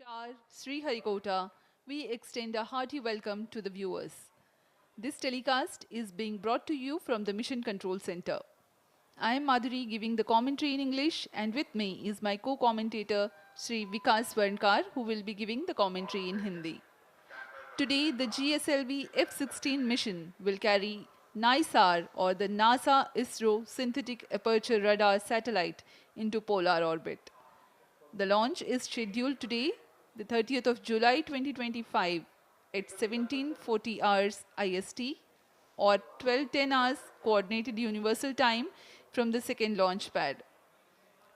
SHAR, Sriharikota, we extend a hearty welcome to the viewers. This telecast is being brought to you from the Mission Control Center. I am Madhuri giving the commentary in English, and with me is my co-commentator Sri Vikas Varnkar, who will be giving the commentary in Hindi. Today, the GSLV-F6 mission will carry NISAR, or the NASA-ISRO Synthetic Aperture Radar satellite, into polar orbit. The launch is scheduled today, the 30th of July 2025 at 17:40 hours IST or 12:10 hours Coordinated Universal Time from the second launch pad.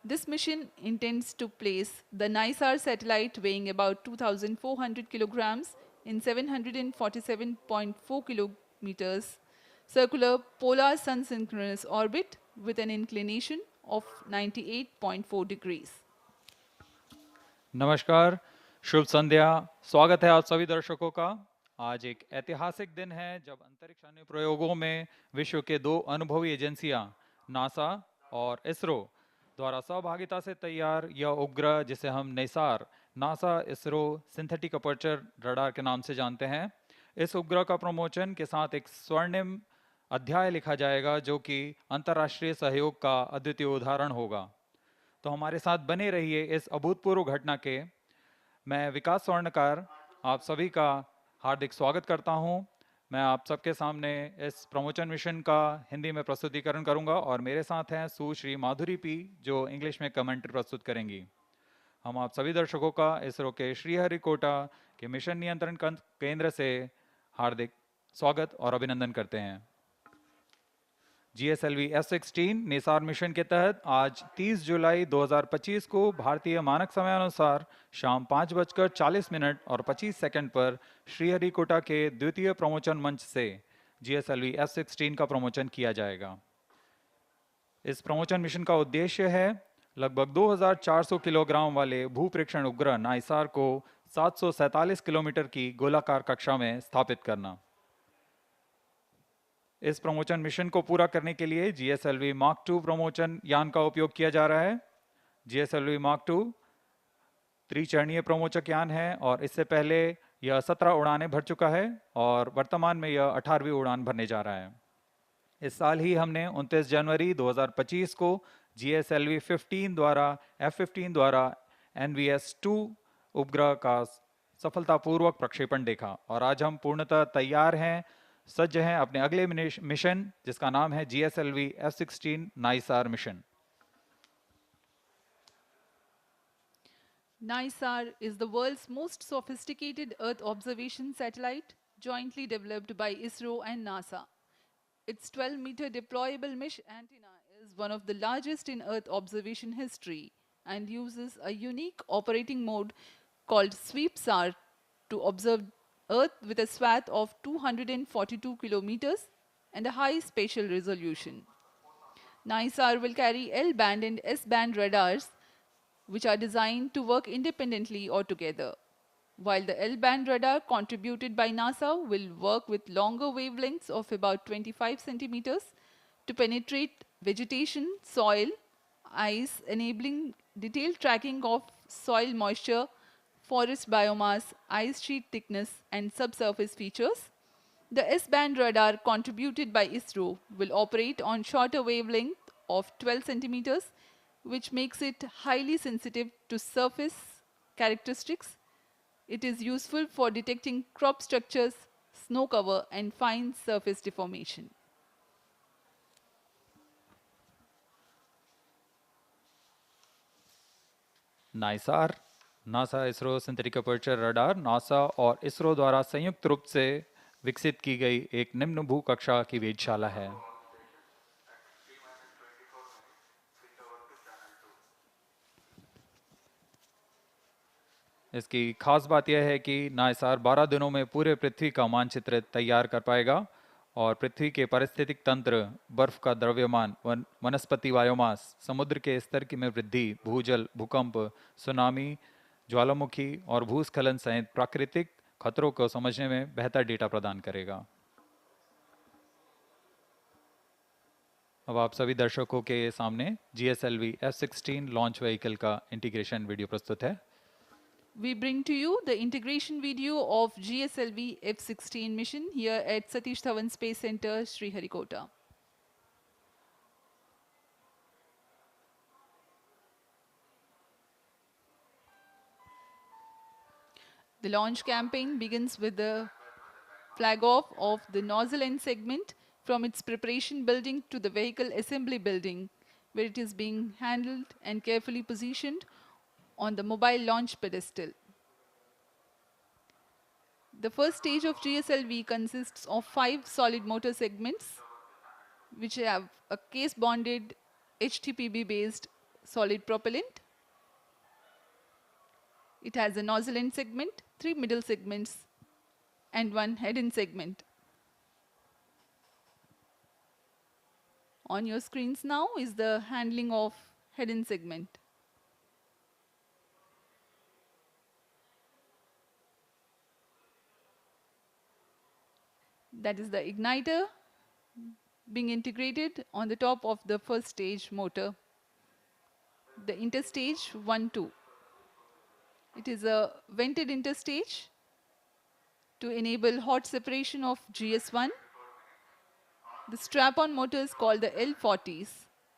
This mission intends to place the NISAR satellite weighing about 2,400 kilograms in 747.4 kilometers circular polar sun-synchronous orbit with an inclination of 98.4 degrees. नमस्कार, शुभ संध्या। स्वागत है आप सभी दर्शकों का। आज एक ऐतिहासिक दिन है जब अंतरिक्ष अनुप्रयोगों में विश्व के दो अनुभवी एजेंसियां नासा और इसरो द्वारा सहभागिता से तैयार यह उपग्रह, जिसे हम Nisar NASA ISRO synthetic aperture radar के नाम से जानते हैं, इस उपग्रह का प्रमोशन के साथ एक स्वर्णिम अध्याय लिखा जाएगा जो कि अंतर्राष्ट्रीय सहयोग का अद्वितीय उदाहरण होगा। तो हमारे साथ बने रहिए इस अभूतपूर्व घटना के। मैं विकास स्वर्णकार आप सभी का हार्दिक स्वागत करता हूं। मैं आप सबके सामने इस प्रमोशन मिशन का हिंदी में प्रस्तुतिकरण करूंगा और मेरे साथ हैं सुश्री माधुरी पी, जो इंग्लिश में कमेंट्री प्रस्तुत करेंगी। हम आप सभी दर्शकों का इसरो के श्रीहरिकोटा के मिशन नियंत्रण केंद्र से हार्दिक स्वागत और अभिनंदन करते हैं। GSLV-F6 निसार मिशन के तहत आज 30 जुलाई 2025 को भारतीय मानक समय अनुसार शाम 5:40 और 25 सेकंड पर श्रीहरिकोटा के द्वितीय प्रमोशन मंच से GSLV-F6 का प्रमोशन किया जाएगा। इस प्रमोशन मिशन का उद्देश्य है लगभग 2400 किलोग्राम वाले भूप्रेक्षण उपग्रह नाइसार को 747 किलोमीटर की गोलाकार कक्षा में स्थापित करना। इस प्रमोशन मिशन को पूरा करने के लिए GSLV Mark II प्रमोशन यान का उपयोग किया जा रहा है। GSLV Mark II त्रिचरणीय प्रमोचक यान है और इससे पहले यह 17 उड़ानें भर चुका है और वर्तमान में यह 18वीं उड़ान भरने जा रहा है। इस साल ही हमने 29 जनवरी 2025 को GSLV-15 द्वारा F-15 द्वारा NVS-2 उपग्रह का सफलतापूर्वक प्रक्षेपण देखा और आज हम पूर्णतः तैयार हैं, सज्ज हैं अपने अगले मिशन, जिसका नाम है GSLV-F6 NISAR mission. NISAR is the world's most sophisticated Earth observation satellite, jointly developed by ISRO and NASA. Its 12-meter deployable mesh antenna is one of the largest in Earth observation history and uses a unique operating mode called Sweep SHAR to observe Earth with a swath of 242 kilometers and a high spatial resolution. NISAR will carry L-band and S-band radars, which are designed to work independently or together. While the L-band radar contributed by NASA will work with longer wavelengths of about 25 centimeters to penetrate vegetation, soil, ice, enabling detailed tracking of soil moisture, forest biomass, ice sheet thickness, and subsurface features. The S-band radar contributed by ISRO will operate on shorter wavelength of 12 centimeters, which makes it highly sensitive to surface characteristics. It is useful for detecting crop structures, snow cover, and fine surface deformation. NISAR NASA ISRO synthetic aperture radar NASA और ISRO द्वारा संयुक्त रूप से विकसित की गई एक निम्न भू कक्षा की वेधशाला है। इसकी खास बात यह है कि नाइसार 12 दिनों में पूरे पृथ्वी का मानचित्र तैयार कर पाएगा और पृथ्वी के पारिस्थितिक तंत्र, बर्फ का द्रव्यमान, वनस्पति बायोमास, समुद्र के स्तर की में वृद्धि, भूजल, भूकंप, सुनामी, ज्वालामुखी और भूस्खलन सहित प्राकृतिक खतरों को समझने में बेहतर डेटा प्रदान करेगा। अब आप सभी दर्शकों के सामने GSLV-F6 लॉन्च व्हीकल का इंटीग्रेशन वीडियो प्रस्तुत है। We bring to you the integration video of GSLV-F16 mission here at Satish Dhawan Space Center, Sriharikota. The launch campaign begins with the flag off of the nozzle end segment from its preparation building to the vehicle assembly building, where it is being handled and carefully positioned on the mobile launch pedestal. The first stage of GSLV consists of 5 solid motor segments, which have a case-bonded HTPB-based solid propellant. It has a nozzle end segment, 3 middle segments, and 1 head end segment. On your screens now is the handling of head end segment. That is the igniter being integrated on the top of the first stage motor, the interstage 1-2. It is a vented interstage to enable hot separation of GS1. The strap-on motor is called the L40s,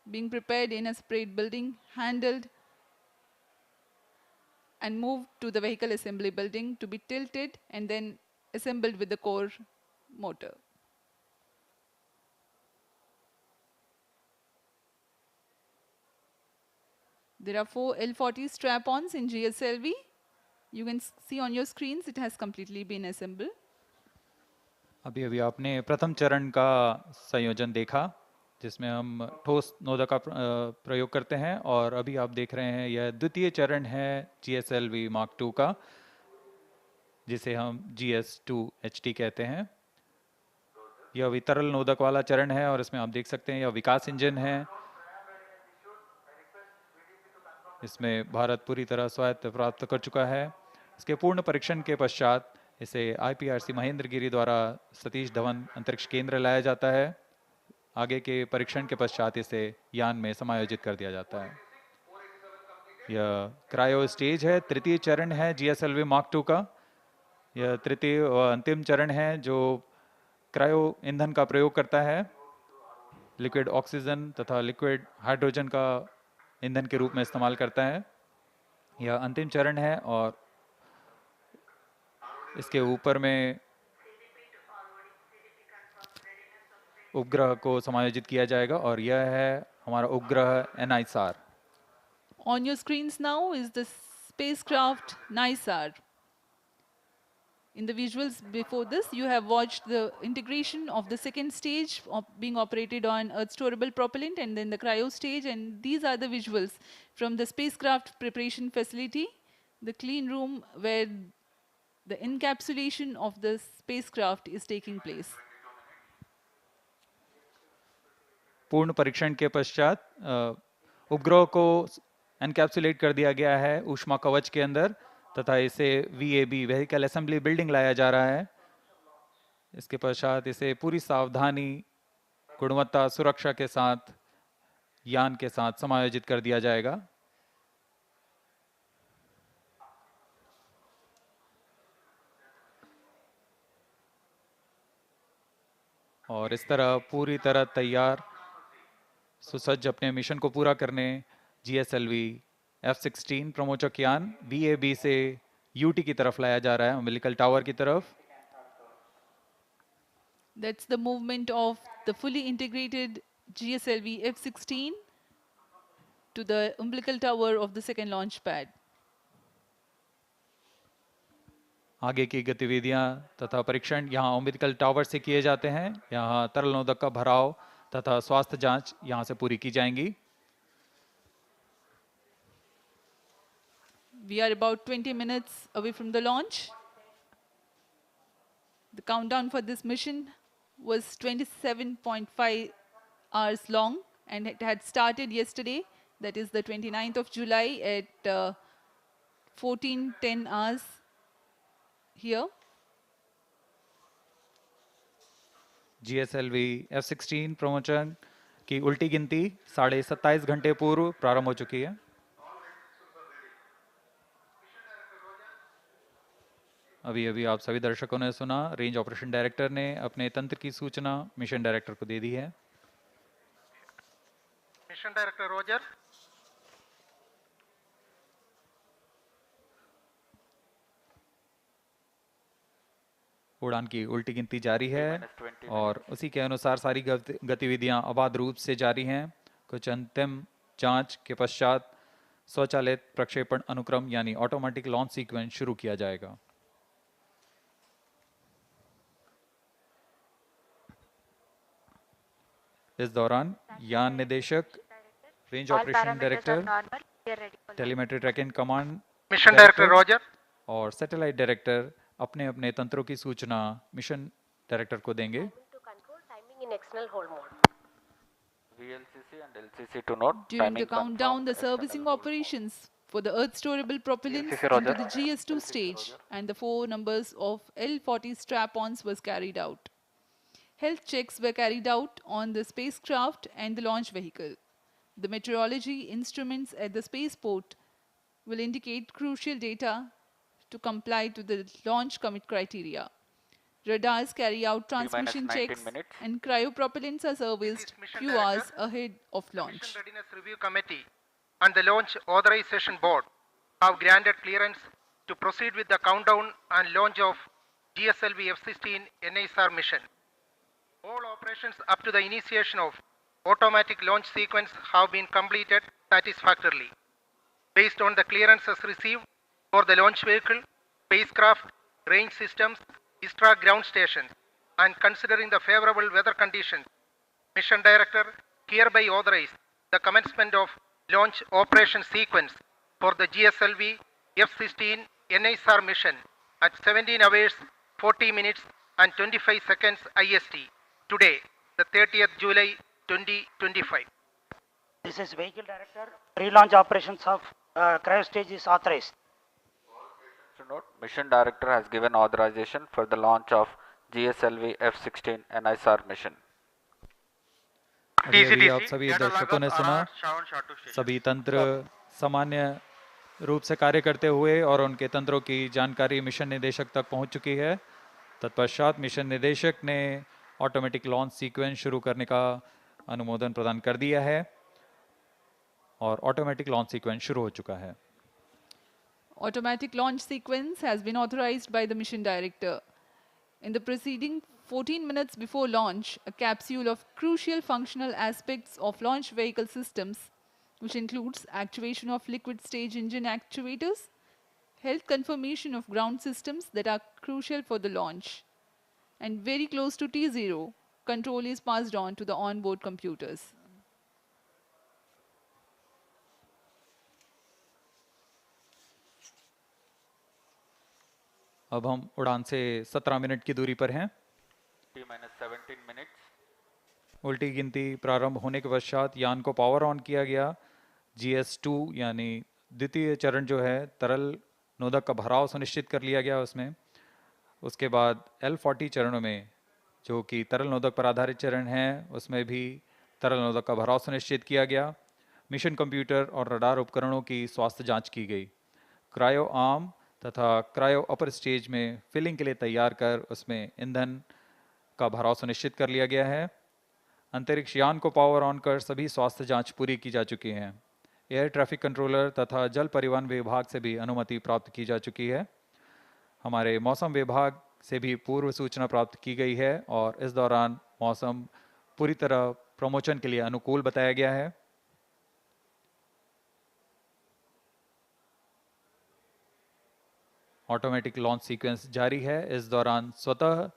being prepared in a separate building, handled and moved to the vehicle assembly building to be tilted and then assembled with the core motor. There are 4 L40 strap-ons in GSLV. You can see on your screens it has completely been assembled. अभी अभी आपने प्रथम चरण का संयोजन देखा जिसमें हम ठोस नोदक का प्रयोग करते हैं और अभी आप देख रहे हैं यह द्वितीय चरण है GSLV Mark II का जिसे हम GS2HT कहते हैं। यह अभी तरल नोदक वाला चरण है और इसमें आप देख सकते हैं यह विकास इंजन है। इसमें भारत पूरी तरह स्वायत्त प्राप्त कर चुका है। इसके पूर्ण परीक्षण के पश्चात इसे IPRC महेंद्रगिरी द्वारा सतीश धवन अंतरिक्ष केंद्र लाया जाता है। आगे के परीक्षण के पश्चात इसे यान में समायोजित कर दिया जाता है। यह क्रायो स्टेज है, तृतीय चरण है GSLV Mark II का। यह तृतीय और अंतिम चरण है जो क्रायो ईंधन का प्रयोग करता है, लिक्विड ऑक्सीजन तथा लिक्विड हाइड्रोजन का ईंधन के रूप में इस्तेमाल करता है। यह अंतिम चरण है और इसके ऊपर में उपग्रह को समायोजित किया जाएगा और यह है हमारा उपग्रह NISAR। On your screens now is the spacecraft NISAR. In the visuals before this, you have watched the integration of the second stage being operated on Earth storable propellant and then the cryo stage, and these are the visuals from the spacecraft preparation facility, the clean room where the encapsulation of the spacecraft is taking place. पूर्ण परीक्षण के पश्चात उपग्रह को encapsulate कर दिया गया है ऊष्मा कवच के अंदर तथा इसे VAB व्हीकल असेंबली बिल्डिंग लाया जा रहा है। इसके पश्चात इसे पूरी सावधानी, गुणवत्ता, सुरक्षा के साथ यान के साथ समायोजित कर दिया जाएगा। और इस तरह पूरी तरह तैयार सुसज्ज अपने मिशन को पूरा करने GSLV F16 प्रमोचक यान VAB से UT की तरफ लाया जा रहा है, अम्बिलिकल टावर की तरफ। That's the movement of the fully integrated GSLV F16 to the umbilical tower of the second launch pad. आगे की गतिविधियां तथा परीक्षण यहाँ अम्बिलिकल टावर से किए जाते हैं। यहाँ तरल नोदक का भराव तथा स्वास्थ्य जांच यहाँ से पूरी की जाएंगी। We are about 20 minutes away from the launch. The countdown for this mission was 27.5 hours long and it had started yesterday, that is the 29th of July at 14:10 hours here. GSLV F16 प्रमोचन की उल्टी गिनती 27.5 घंटे पूर्व प्रारंभ हो चुकी है। अभी अभी आप सभी दर्शकों ने सुना, रेंज ऑपरेशन डायरेक्टर ने अपने तंत्र की सूचना मिशन डायरेक्टर को दे दी है। Mission director Roger. उड़ान की उल्टी गिनती जारी है और उसी के अनुसार सारी गतिविधियां अबाध रूप से जारी हैं। कुछ अंतिम जांच के पश्चात स्वचालित प्रक्षेपण अनुक्रम यानी ऑटोमेटिक लॉन्च सीक्वेंस शुरू किया जाएगा। इस दौरान यान निदेशक, range operation director, telemetry tracking command mission director Roger और सैटेलाइट डायरेक्टर अपने अपने तंत्रों की सूचना मिशन डायरेक्टर को देंगे। During the countdown, the servicing operations for the Earth storable propellants into the GS2 stage and the 4 numbers of L40 strap-ons was carried out. Health checks were carried out on the spacecraft and the launch vehicle. The meteorology instruments at the spaceport will indicate crucial data to comply to the launch commit criteria. Radars carry out transmission checks and cryopropellants are serviced few hours ahead of launch. Mission Readiness Review Committee and the Launch Authorization Board have granted clearance to proceed with the countdown and launch of GSLV-F6 NISAR mission. All operations up to the initiation of automatic launch sequence have been completed satisfactorily. Based on the clearances received for the launch vehicle, spacecraft, range systems, ISRO ground stations, and considering the favorable weather conditions, Mission Director hereby authorized the commencement of launch operation sequence for the GSLV F-16 NISAR mission at 17 hours 40 minutes and 25 seconds IST today, the 30th July 2025. This is Vehicle Director. Pre-launch operations of cryo stage is authorized. To note, Mission Director has given authorization for the launch of GSLV F-16 NISAR mission. अभी अभी आप सभी दर्शकों ने सुना, सभी तंत्र सामान्य रूप से कार्य करते हुए और उनके तंत्रों की जानकारी मिशन निदेशक तक पहुंच चुकी है। तत्पश्चात मिशन निदेशक ने ऑटोमेटिक लॉन्च सीक्वेंस शुरू करने का अनुमोदन प्रदान कर दिया है और ऑटोमेटिक लॉन्च सीक्वेंस शुरू हो चुका है। Automatic launch sequence has been authorized by the mission director. In the preceding 14 minutes before launch, a capsule of crucial functional aspects of launch vehicle systems, which includes actuation of liquid stage engine actuators, health confirmation of ground systems that are crucial for the launch, and very close to T0, control is passed on to the onboard computers. अब हम उड़ान से 17 minute की दूरी पर हैं। T-17 minutes. उल्टी गिनती प्रारंभ होने के पश्चात यान को पावर ऑन किया गया। GS2 यानी द्वितीय चरण जो है, तरल नोदक का भराव सुनिश्चित कर लिया गया उसमें। उसके बाद L40 चरणों में, जो कि तरल नोदक पर आधारित चरण है, उसमें भी तरल नोदक का भराव सुनिश्चित किया गया। मिशन कंप्यूटर और रडार उपकरणों की स्वास्थ्य जांच की गई। क्रायो आर्म तथा क्रायो अपर स्टेज में फिलिंग के लिए तैयार कर उसमें ईंधन का भराव सुनिश्चित कर लिया गया है। अंतरिक्ष यान को पावर ऑन कर सभी स्वास्थ्य जांच पूरी की जा चुकी है। एयर ट्रैफिक कंट्रोलर तथा जल परिवहन विभाग से भी अनुमति प्राप्त की जा चुकी है। हमारे मौसम विभाग से भी पूर्व सूचना प्राप्त की गई है और इस दौरान मौसम पूरी तरह प्रमोशन के लिए अनुकूल बताया गया है। ऑटोमेटिक लॉन्च सीक्वेंस जारी है। इस दौरान स्वतः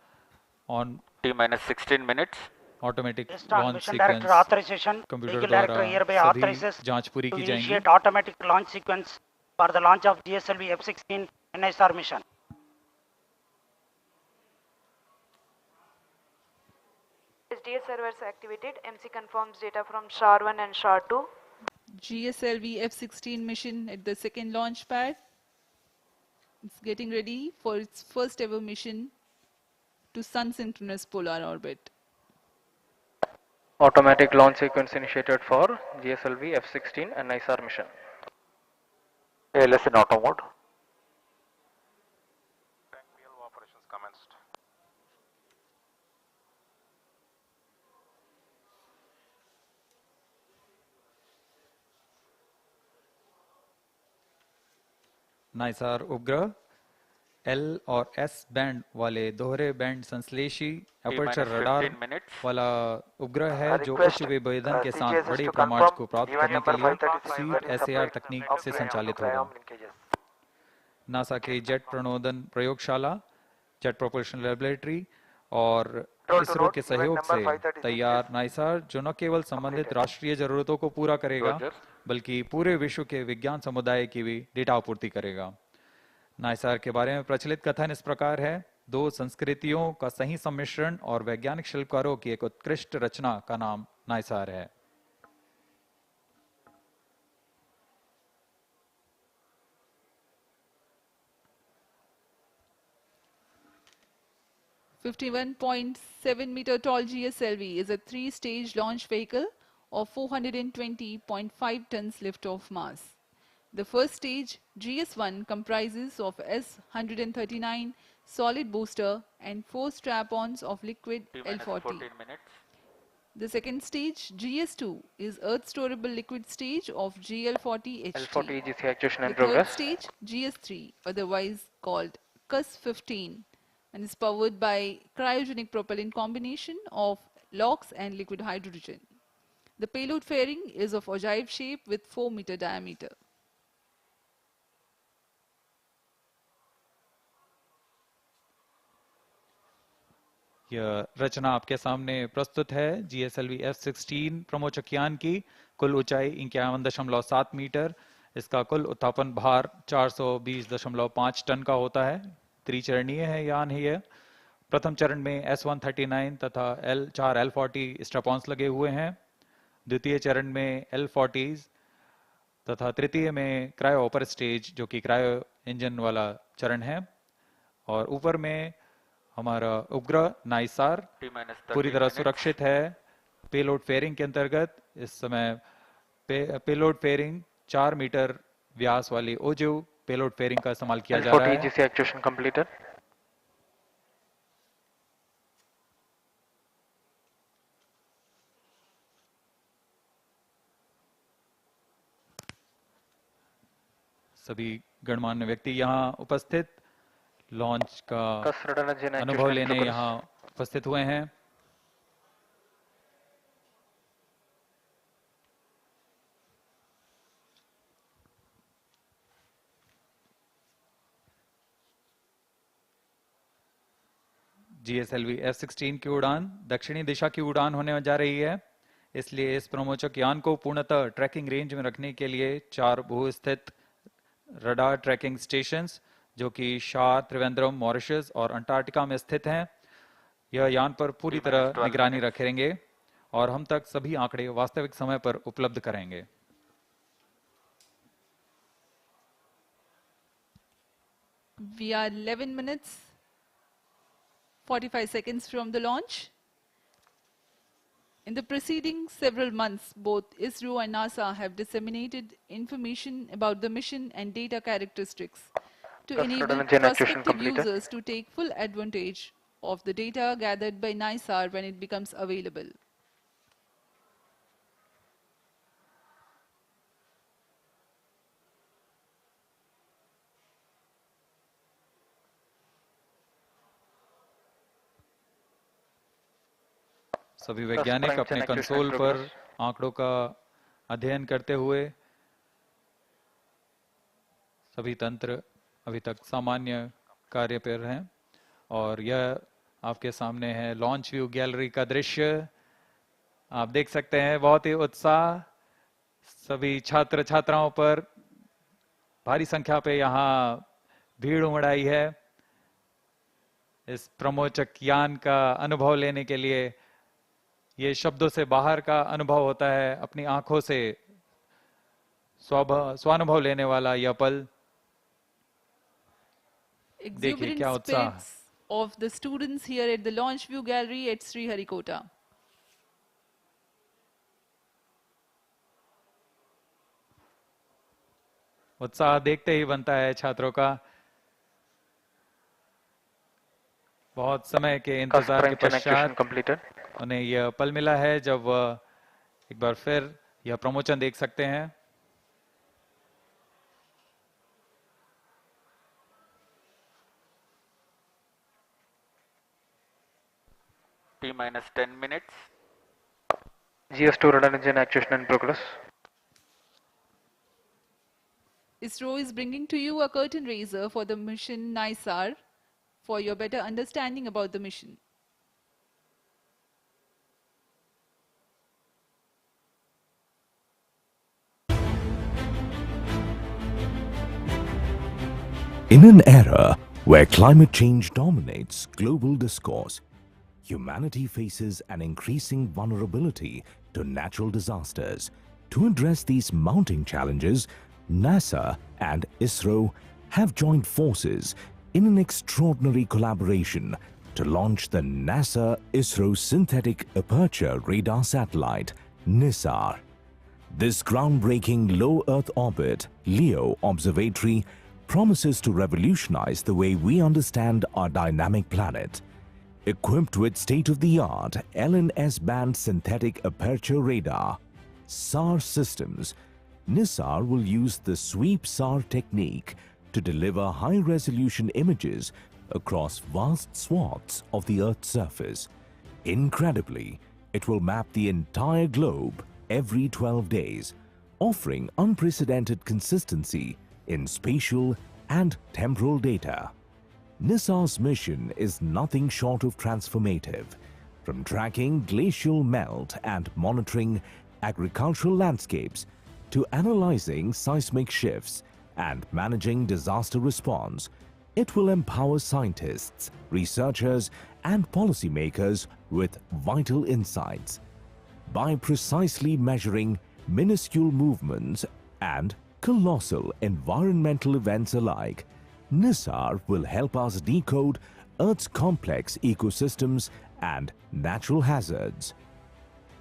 on T-16 minutes. Automatic Based on launch Mission Director sequence authorization, computer Vehicle द्वारा Director hereby सभी authorizes जांच पूरी to की जाएंगी। initiate automatic launch sequence for the launch of GSLV F-16 NISAR mission. SDA servers activated. MC confirms data from SHAR 1 and SHAR 2. GSLV F-16 mission at the second launch pad. It's getting ready for its first ever mission to sun synchronous polar orbit. Automatic launch sequence initiated for GSLV F-16 and NISAR mission. ALS in auto mode. operations commenced. नाइसार उपग्रह L और S band वाले दोहरे band संश्लेषी aperture radar 15 minutes. वाला उपग्रह है जो request, उच्च विभेदन के साथ CGS बड़े to प्रमाण confirm को प्राप्त event करने के number लिए 536 seat that is SAR supplied तकनीक of से cryom संचालित to होगा। cryom linkages. नासा के जेट प्रणोदन प्रयोगशाला जेट प्रोपल्शन लेबोरेटरी और Control to इसरो note, के event सहयोग number से 536 तैयार is नाइसार जो न केवल संबंधित completed. राष्ट्रीय जरूरतों को पूरा करेगा Roger. बल्कि पूरे विश्व के विज्ञान समुदाय की भी डेटा आपूर्ति करेगा। नाइसार के बारे में प्रचलित कथन इस प्रकार है, दो संस्कृतियों का सही सम्मिश्रण और वैज्ञानिक शिल्पकारों की एक उत्कृष्ट रचना का नाम नाइसार है। .7-meter tall GSLV is a three-stage launch vehicle of 420.5 tons liftoff mass. The first stage, GS1, comprises of S-139 solid booster and 4 strap-ons of liquid T minus L-40. 14 minutes. The second stage, GS2, is Earth storable liquid stage of GL-40 HT. L40 EGC actuation The in third progress. stage, GS3, otherwise called CUS-15, and is powered by cryogenic propellant combination of LOX and liquid hydrogen. The payload fairing is of ogive shape with 4-meter diameter. यह रचना आपके सामने प्रस्तुत है GSLV F16 प्रमोचकयान की। कुल ऊंचाई 51.7 metre, इसका कुल उत्थापन भार 420.5 टन का होता है। त्रिचरणीय है यान है यह। प्रथम चरण में S139 तथा चार L40 स्ट्रैप-ऑन्स लगे हुए हैं। द्वितीय चरण में L40 तथा तृतीय में क्रायो अपर स्टेज जो कि क्रायो इंजन वाला चरण है। और ऊपर में हमारा उपग्रह नाइसार T minus 30 पूरी तरह minutes. सुरक्षित है। पेलोड फेयरिंग के अंतर्गत इस समय पेलोड फेयरिंग 4 मीटर व्यास वाली ओजिव पेलोड फेयरिंग का इस्तेमाल किया जा रहा L40 है। EGC actuation completed. सभी गणमान्य व्यक्ति यहाँ उपस्थित लॉन्च का CUS radar engine अनुभव actuation in लेने progress. यहाँ उपस्थित हुए हैं। GSLV F16 की उड़ान दक्षिणी दिशा की उड़ान होने जा रही है, इसलिए इस प्रमोचक यान को पूर्णतः ट्रैकिंग रेंज में रखने के लिए 4 भू-स्थित रडार ट्रैकिंग स्टेशंस जो कि शार, त्रिवेंद्रम, मॉरिशस और अंटार्कटिका में स्थित हैं, यह यान पर पूरी तरह निगरानी रखेंगे और हम तक सभी आंकड़े वास्तविक समय पर उपलब्ध करेंगे। We are 11 minutes 45 seconds from the launch. In the preceding several months, both ISRO and NASA have disseminated information about the mission and data characteristics to CUS enable radar engine actuation prospective completed. users to take full advantage of the data gathered by NISAR when it becomes available. सभी वैज्ञानिक अपने console पर आंकड़ों का अध्ययन करते हुए सभी तंत्र अभी तक सामान्य कार्य पर हैं और यह आपके सामने है लॉन्च व्यू गैलरी का दृश्य। आप देख सकते हैं बहुत ही उत्साह सभी छात्र छात्राओं पर भारी संख्या पे यहाँ भीड़ उमड़ आई है इस प्रमोचक यान का अनुभव लेने के लिए। ये शब्दों से बाहर का अनुभव होता है, अपनी आंखों से स्वानुभव लेने वाला यह पल। देखिए क्या उत्साह spirits of the students here at the launch view gallery at Sriharikota. उत्साह देखते ही बनता है छात्रों का। बहुत समय के इंतजार के Suspension actuation पश्चात completed. उन्हें यह पल मिला है जब वह एक बार फिर यह प्रमोशन देख सकते हैं। T minus 10 minutes. GS2 radar engine actuation in progress. ISRO is bringing to you a curtain raiser for the mission NISAR for your better understanding about the mission. In an era where climate change dominates global discourse, humanity faces an increasing vulnerability to natural disasters. To address these mounting challenges, NASA and ISRO have joined forces in an extraordinary collaboration to launch the NASA-ISRO Synthetic Aperture Radar Satellite, NISAR. This groundbreaking low Earth orbit LEO observatory promises to revolutionize the way we understand our dynamic planet. Equipped with state-of-the-art LNS-band synthetic aperture radar, SHAR systems, NISAR will use the sweep SHAR technique to deliver high-resolution images across vast swaths of the Earth's surface. Incredibly, it will map the entire globe every 12 days, offering unprecedented consistency in spatial and temporal data. NISAR's mission is nothing short of transformative. From tracking glacial melt and monitoring agricultural landscapes to analyzing seismic shifts and managing disaster response, it will empower scientists, researchers, and policymakers with vital insights. By precisely measuring minuscule movements and colossal environmental events alike, NISAR will help us decode Earth's complex ecosystems and natural hazards.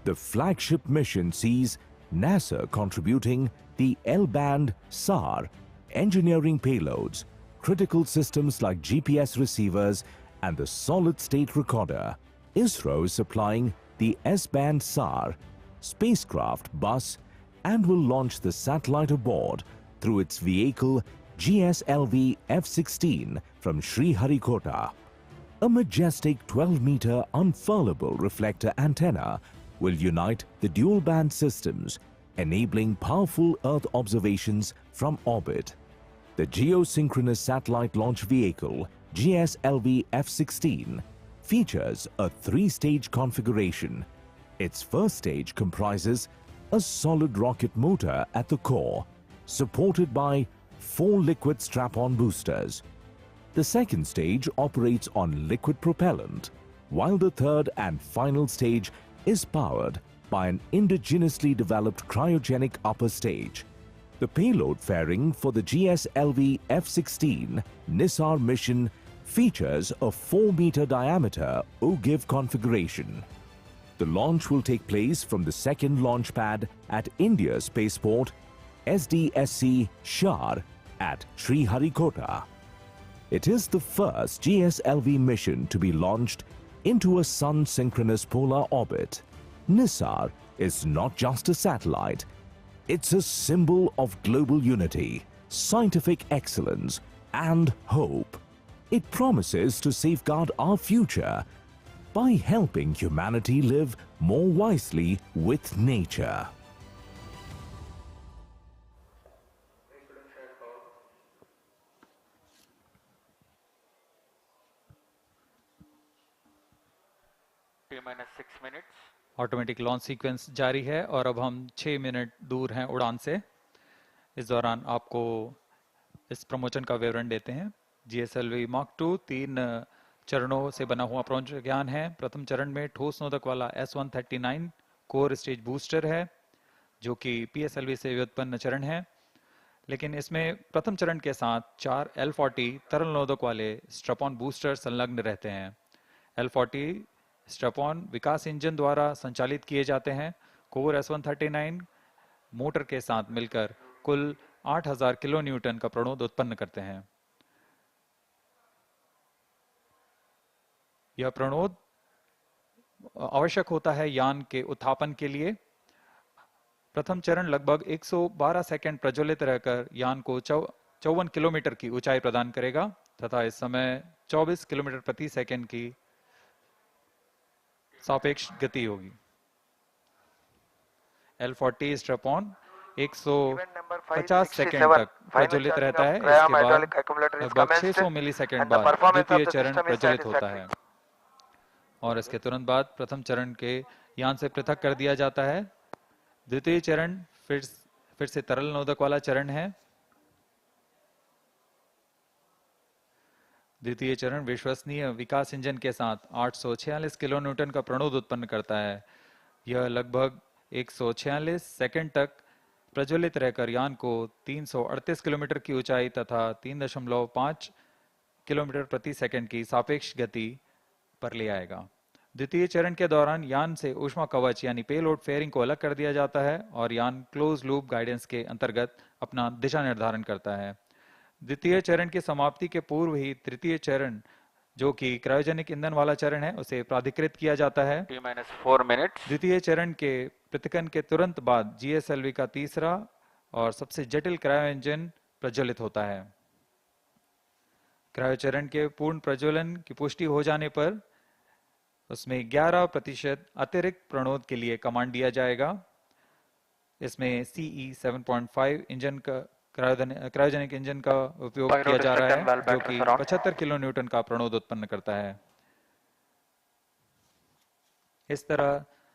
The flagship mission sees NASA contributing the L-band SHAR, engineering payloads, critical systems like GPS receivers, and the solid-state recorder. ISRO is supplying the S-band SHAR, spacecraft bus, and will launch the satellite aboard through its vehicle GSLV-F6 from Sriharikota. A majestic 12-meter unfurlable reflector antenna will unite the dual-band systems, enabling powerful Earth observations from orbit. The geosynchronous satellite launch vehicle GSLV-F6 features a three-stage configuration. Its first stage comprises a solid rocket motor at the core, supported by 4 liquid strap-on boosters. The second stage operates on liquid propellant, while the third and final stage is powered by an indigenously developed cryogenic upper stage. The payload fairing for the GSLV-F6 NISAR mission features a 4-meter diameter OGIV configuration. The launch will take place from the second launch pad at India's spaceport SDSC SHAR at Sriharikota. It is the first GSLV mission to be launched into a sun-synchronous polar orbit. NISAR is not just a satellite, it's a symbol of global unity, scientific excellence, and hope. It promises to safeguard our future by helping humanity live more wisely with nature. T minus 6 minutes. Automatic launch sequence जारी है और अब हम 6 minute दूर हैं उड़ान से। इस दौरान आपको इस प्रमोशन का विवरण देते हैं। GSLV Mark 2 3 चरणों से बना हुआ प्रज्ञान है। प्रथम चरण में ठोस नोदक वाला S139 कोर स्टेज बूस्टर है, जो कि PSLV से व्युत्पन्न चरण है, लेकिन इसमें प्रथम चरण के साथ 4 L40 तरल नोदक वाले स्ट्रपॉन बूस्टर संलग्न रहते हैं। L40 स्ट्रपॉन विकास इंजन द्वारा संचालित किए जाते हैं। कोर S139 मोटर के साथ मिलकर कुल 8000 किलो न्यूटन का प्रणोद उत्पन्न करते हैं। यह प्रणोद आवश्यक होता है यान के उत्थापन के लिए। प्रथम चरण लगभग 112 सेकंड प्रज्वलित रहकर यान को 54 किलोमीटर की ऊंचाई प्रदान करेगा तथा इस समय 24 किलोमीटर प्रति सेकंड की सापेक्ष गति होगी। L40 स्ट्रैप-ऑन 150 सेकंड तक प्रज्वलित रहता है। इसके बाद लगभग 600 मिलीसेकंड बाद द्वितीय चरण प्रज्वलित होता है और इसके तुरंत बाद प्रथम चरण के यान से पृथक कर दिया जाता है। द्वितीय चरण फिर से तरल नोदक वाला चरण है। द्वितीय चरण विश्वसनीय विकास इंजन के साथ 846 किलो न्यूटन का प्रणोद उत्पन्न करता है। यह लगभग 146 सेकंड तक प्रज्वलित रहकर यान को 338 किलोमीटर की ऊंचाई तथा 3.5 किलोमीटर प्रति सेकंड की सापेक्ष गति पर ले आएगा। द्वितीय चरण के दौरान यान से ऊष्मा कवच यानी पेलोड फेयरिंग को अलग कर दिया जाता है और यान क्लोज लूप गाइडेंस के अंतर्गत अपना दिशा निर्धारण करता है। द्वितीय चरण की समाप्ति के पूर्व ही तृतीय चरण जो कि क्रायोजेनिक ईंधन वाला चरण है उसे प्राधिकृत किया जाता है। T-4 minutes। द्वितीय चरण के पृथक्करण के तुरंत बाद GSLV का तीसरा और सबसे जटिल क्रायो इंजन प्रज्वलित होता है। क्रायो चरण के पूर्ण प्रज्वलन की पुष्टि हो जाने पर उसमें 11% अतिरिक्त प्रणोद के लिए कमांड दिया जाएगा। इसमें CE 7.5 इंजन का क्रायोजेनिक इंजन का उपयोग किया जा रहा है जो कि 75 किलो न्यूटन का प्रणोद उत्पन्न करता है। इस तरह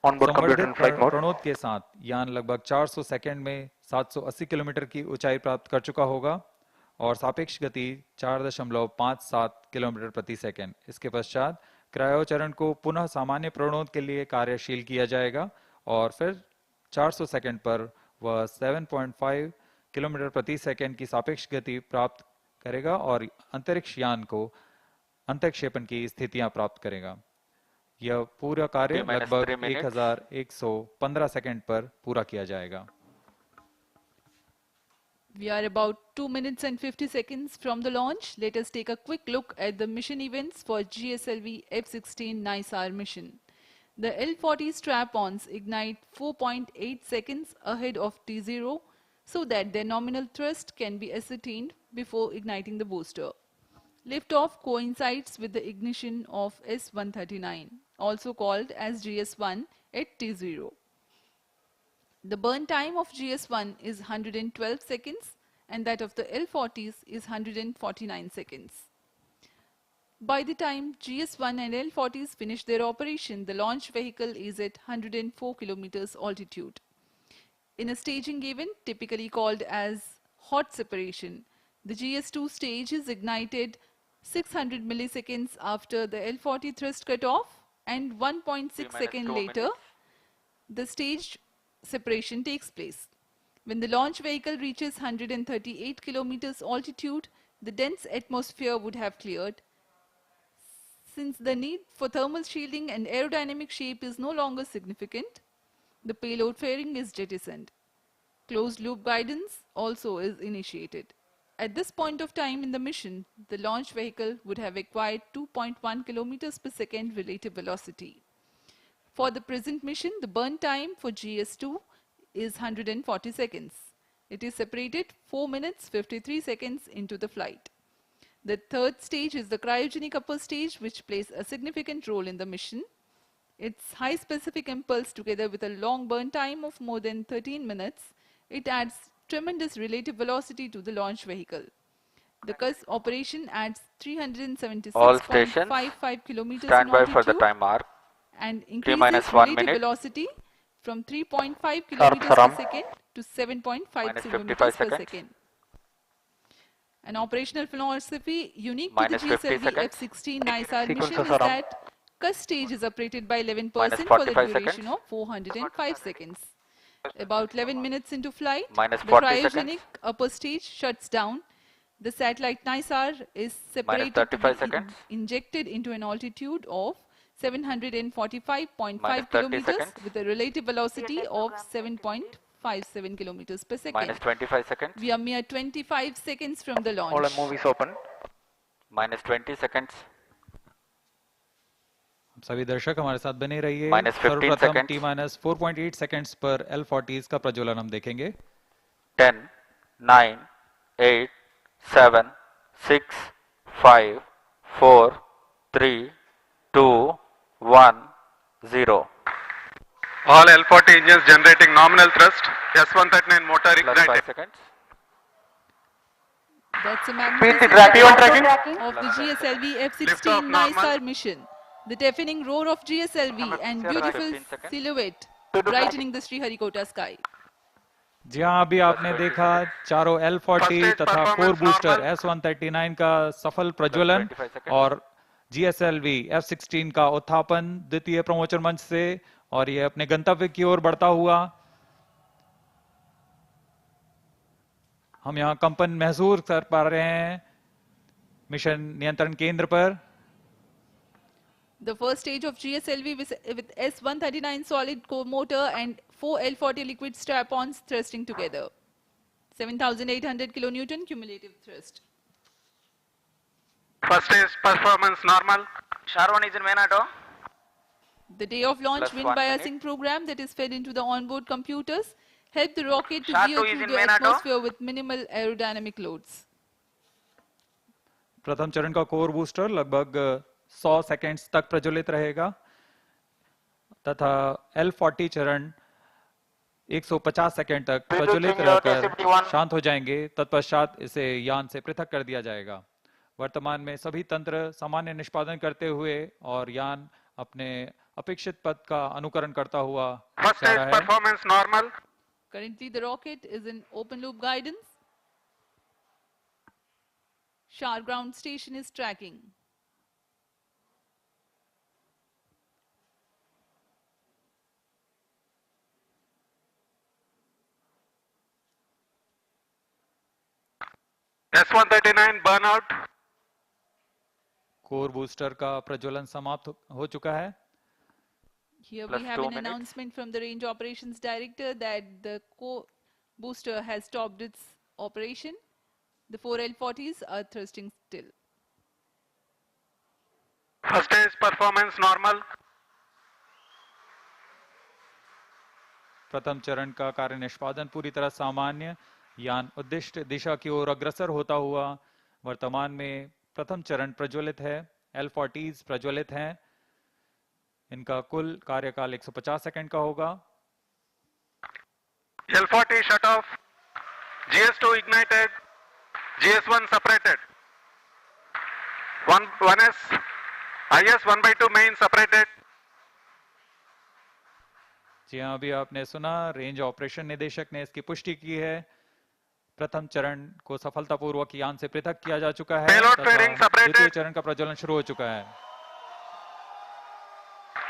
संवर्धित प्रणोद के साथ यान लगभग 400 सेकंड में 780 किलोमीटर की ऊंचाई प्राप्त कर चुका होगा और सापेक्ष गति 4.57 किलोमीटर प्रति सेकंड। इसके पश्चात क्रायो चरण को पुनः सामान्य प्रणोद के लिए कार्यशील किया जाएगा और फिर 400 सेकंड पर वह 7.5 किलोमीटर प्रति सेकंड की सापेक्ष गति प्राप्त करेगा और अंतरिक्ष यान को अंतक्षेपण की स्थितियां प्राप्त करेगा। यह पूरा कार्य लगभग 1115 सेकंड पर पूरा किया जाएगा। We are about 2 minutes and 50 seconds from the launch. Let us take a quick look at the mission events for GSLV-F16 NISAR mission. The L40 strap-ons ignite 4.8 seconds ahead of T0 so that their nominal thrust can be ascertained before igniting the booster. Liftoff coincides with the ignition of S139, also called as GS1 at T0. The burn time of GS1 is 112 seconds and that of the L40s is 149 seconds. By the time GS1 and L40s finish their operation, the launch vehicle is at 104 kilometers altitude. In a staging event typically called as hot separation, the GS2 stage is ignited 600 milliseconds after the L40 thrust cutoff and 1.6 seconds later the stage separation takes place. When the launch vehicle reaches 138 kilometers altitude, the dense atmosphere would have cleared. Since the need for thermal shielding and aerodynamic shape is no longer significant, the payload fairing is jettisoned. Closed loop guidance also is initiated. At this point of time in the mission, the launch vehicle would have acquired 2.1 kilometers per second relative velocity. For the present mission, the burn time for GS2 is 140 seconds. It is separated 4 minutes 53 seconds into the flight. The third stage is the cryogenic upper stage, which plays a significant role in the mission. Its high specific impulse together with a long burn time of more than 13 minutes, it adds tremendous relative velocity to the launch vehicle. The CUS operation adds 376.55 kilometers in Stand by for the altitude time mark. and increases relative velocity from 3.5 kilometers per second to 7.5 kilometers per second. An operational philosophy unique to the GSLV-F16 NISAR mission is that CUS stage is operated by 11% for the duration of 405 seconds. About 11 minutes into flight, the cryogenic upper stage shuts down. The satellite NISAR is separated to be injected into an altitude of 745.5 kilometers with a relative velocity of 7.57 kilometers per second. Minus 25 seconds. We are mere 25 seconds from the launch. All movies open. Minus 20 seconds. सभी दर्शक हमारे साथ बने रहिए। -15 सर्वप्रथम seconds. T-4.8 seconds पर L40s का प्रज्वलन हम देखेंगे। 10, 9, 8, 7, 6, 5, 4, 3, 2, 1, 0. All L40 engines generating nominal thrust. S139 motor Plus 5 ignited. seconds. That's a P1 magnificent tracking. of the Plus 5 GSLV-F16 Liftoff normal. NISAR mission. The deafening roar of GSLV and beautiful 15 seconds. silhouette brightening the Sriharikota sky. जी हाँ, अभी आपने देखा चारों L40 First तथा stage core performance booster normal. S139 का सफल प्रज्वलन 25 seconds. और GSLV F16 का उत्थापन द्वितीय प्रमोचन मंच से, और ये अपने गंतव्य की ओर बढ़ता हुआ। हम यहाँ कंपन महसूस कर पा रहे हैं मिशन नियंत्रण केंद्र पर। The first stage of GSLV with S139 solid core motor and 4 L40 liquid strap-ons thrusting together. 7,800 kilonewton cumulative thrust. First stage performance normal. SHAR 1 is in main auto. The day of launch Plus wind 1 biasing minute. program that is fed into the onboard computers helped the rocket to SHAR veer 2 is through in the main auto. atmosphere with minimal aerodynamic loads. प्रथम चरण का core booster लगभग 100 seconds तक प्रज्वलित रहेगा तथा L40 चरण 150 second तक प्रज्वलित रहकर शांत हो जाएंगे। तत्पश्चात इसे यान से पृथक कर दिया जाएगा। वर्तमान में सभी तंत्र सामान्य निष्पादन करते हुए और यान अपने अपेक्षित पथ का अनुकरण करता हुआ First जा stage रहा है। performance normal. Currently the rocket is in open loop guidance. SHAR ground station is tracking. S139 burnout. Core booster का प्रज्वलन समाप्त हो चुका है। Here Plus we have 2 an minutes. announcement from the range operations director that the booster has stopped its operation. The 4 L40s are thrusting still. First stage performance normal. प्रथम चरण का कार्य निष्पादन पूरी तरह सामान्य। यान उद्दिष्ट दिशा की ओर अग्रसर होता हुआ वर्तमान में प्रथम चरण प्रज्वलित है। L40s प्रज्वलित हैं। इनका कुल कार्यकाल 150 सेकंड का होगा। L40 shut off. GS2 ignited. GS1 separated. 1S. IS 1/2 main separated. जी हाँ, अभी आपने सुना रेंज ऑपरेशन निदेशक ने इसकी पुष्टि की है। प्रथम चरण को सफलतापूर्वक यान से पृथक किया जा चुका है Payload तथा fairing separated. द्वितीय चरण का प्रज्वलन शुरू हो चुका है।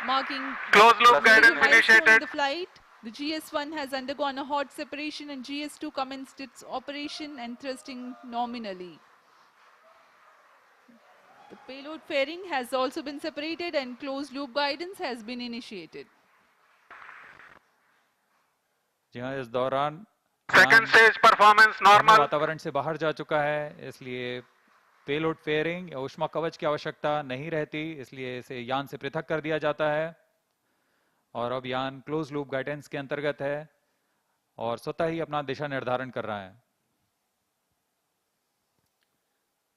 Marking Closed loop the guidance milestone in initiated. the flight, the GS1 has undergone a hot separation and GS2 commenced its operation and thrusting nominally. The payload fairing has also been separated and closed loop guidance has been initiated. जी हाँ, इस दौरान Second stage performance यान normal. वातावरण से बाहर जा चुका है, इसलिए पेलोड फेयरिंग या ऊष्मा कवच की आवश्यकता नहीं रहती, इसलिए इसे यान से पृथक कर दिया जाता है। और अब यान क्लोज लूप गाइडेंस के अंतर्गत है और स्वतः ही अपना दिशा निर्धारण कर रहा है।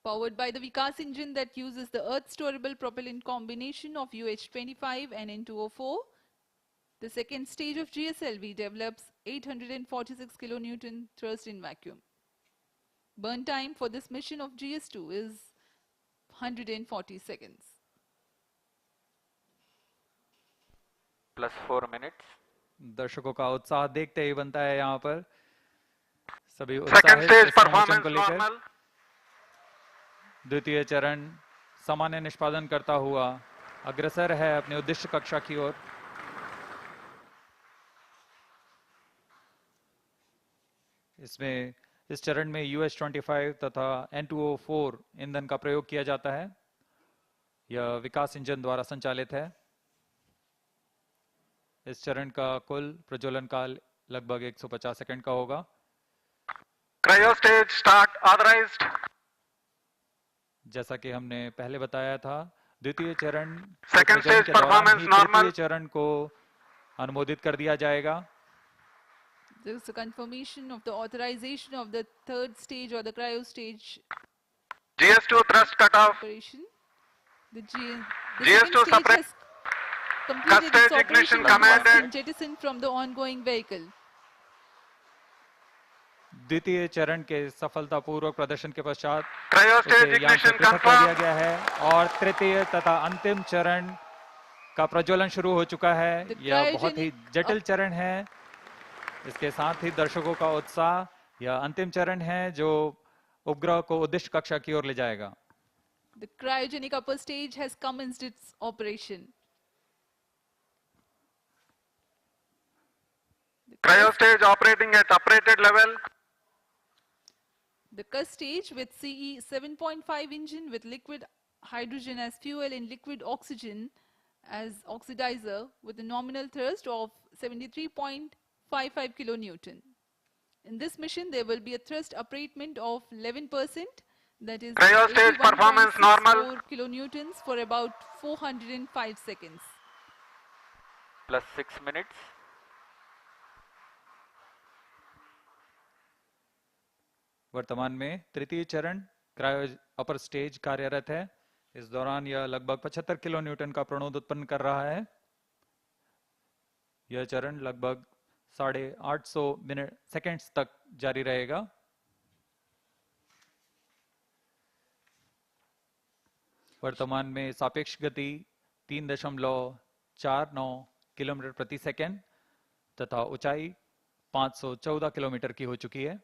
Powered by the Vikas engine that uses the Earth storable propellant combination of UH-25 and N2O4, the second stage of GSLV develops 846 kilonewton thrust in vacuum. Burn time for this mission of GS2 is 140 seconds. Plus 4 minutes. दर्शकों का उत्साह देखते ही बनता है यहाँ पर। सभी Second उत्साहित stage इस प्रमोशन performance को लेकर। normal. द्वितीय चरण सामान्य निष्पादन करता हुआ अग्रसर है अपने उद्दिष्ट कक्षा की ओर। इसमें इस चरण में UH-25 तथा N2O4 ईंधन का प्रयोग किया जाता है। यह विकास इंजन द्वारा संचालित है। इस चरण का कुल प्रज्वलन काल लगभग 150 सेकंड का होगा। Cryo stage start authorized. जैसा कि हमने पहले बताया था, द्वितीय चरण Second उत्सर्जन stage के दौरान performance ही normal. तृतीय चरण को अनुमोदित कर दिया जाएगा। There is a confirmation of the authorization of the third stage or the cryo stage GS2 thrust cutoff. operation. The second GS2 stage separate. has completed its Stage ignition operation and has commanded. been jettisoned from the ongoing vehicle. द्वितीय चरण के सफलतापूर्वक प्रदर्शन के पश्चात Cryo उसे stage यान से ignition पृथक कर दिया confirmed. गया है और तृतीय तथा अंतिम चरण का प्रज्वलन शुरू हो चुका है। The यह बहुत ही cryogenic जटिल चरण है। इसके साथ ही दर्शकों का उत्साह, यह अंतिम चरण है जो उपग्रह को उद्दिष्ट कक्षा की ओर ले जाएगा। The cryogenic upper stage has commenced its operation. Cryo stage operating at uprated level. The CUS stage with CE 7.5 engine with liquid hydrogen as fuel and liquid oxygen as oxidizer with a nominal thrust of 73.55 kilonewton. In this mission, there will be a thrust upratement of 11%, that is Cryo stage performance normal. 81.64 kilonewtons for about 405 seconds. Plus 6 minutes. वर्तमान में तृतीय चरण cryo upper stage कार्यरत है। इस दौरान यह लगभग 75 किलो न्यूटन का प्रणोद उत्पन्न कर रहा है। यह चरण लगभग 850 सेकंड्स तक जारी रहेगा। वर्तमान में सापेक्ष गति 3.49 किलोमीटर प्रति सेकंड तथा ऊंचाई 514 किलोमीटर की हो चुकी है।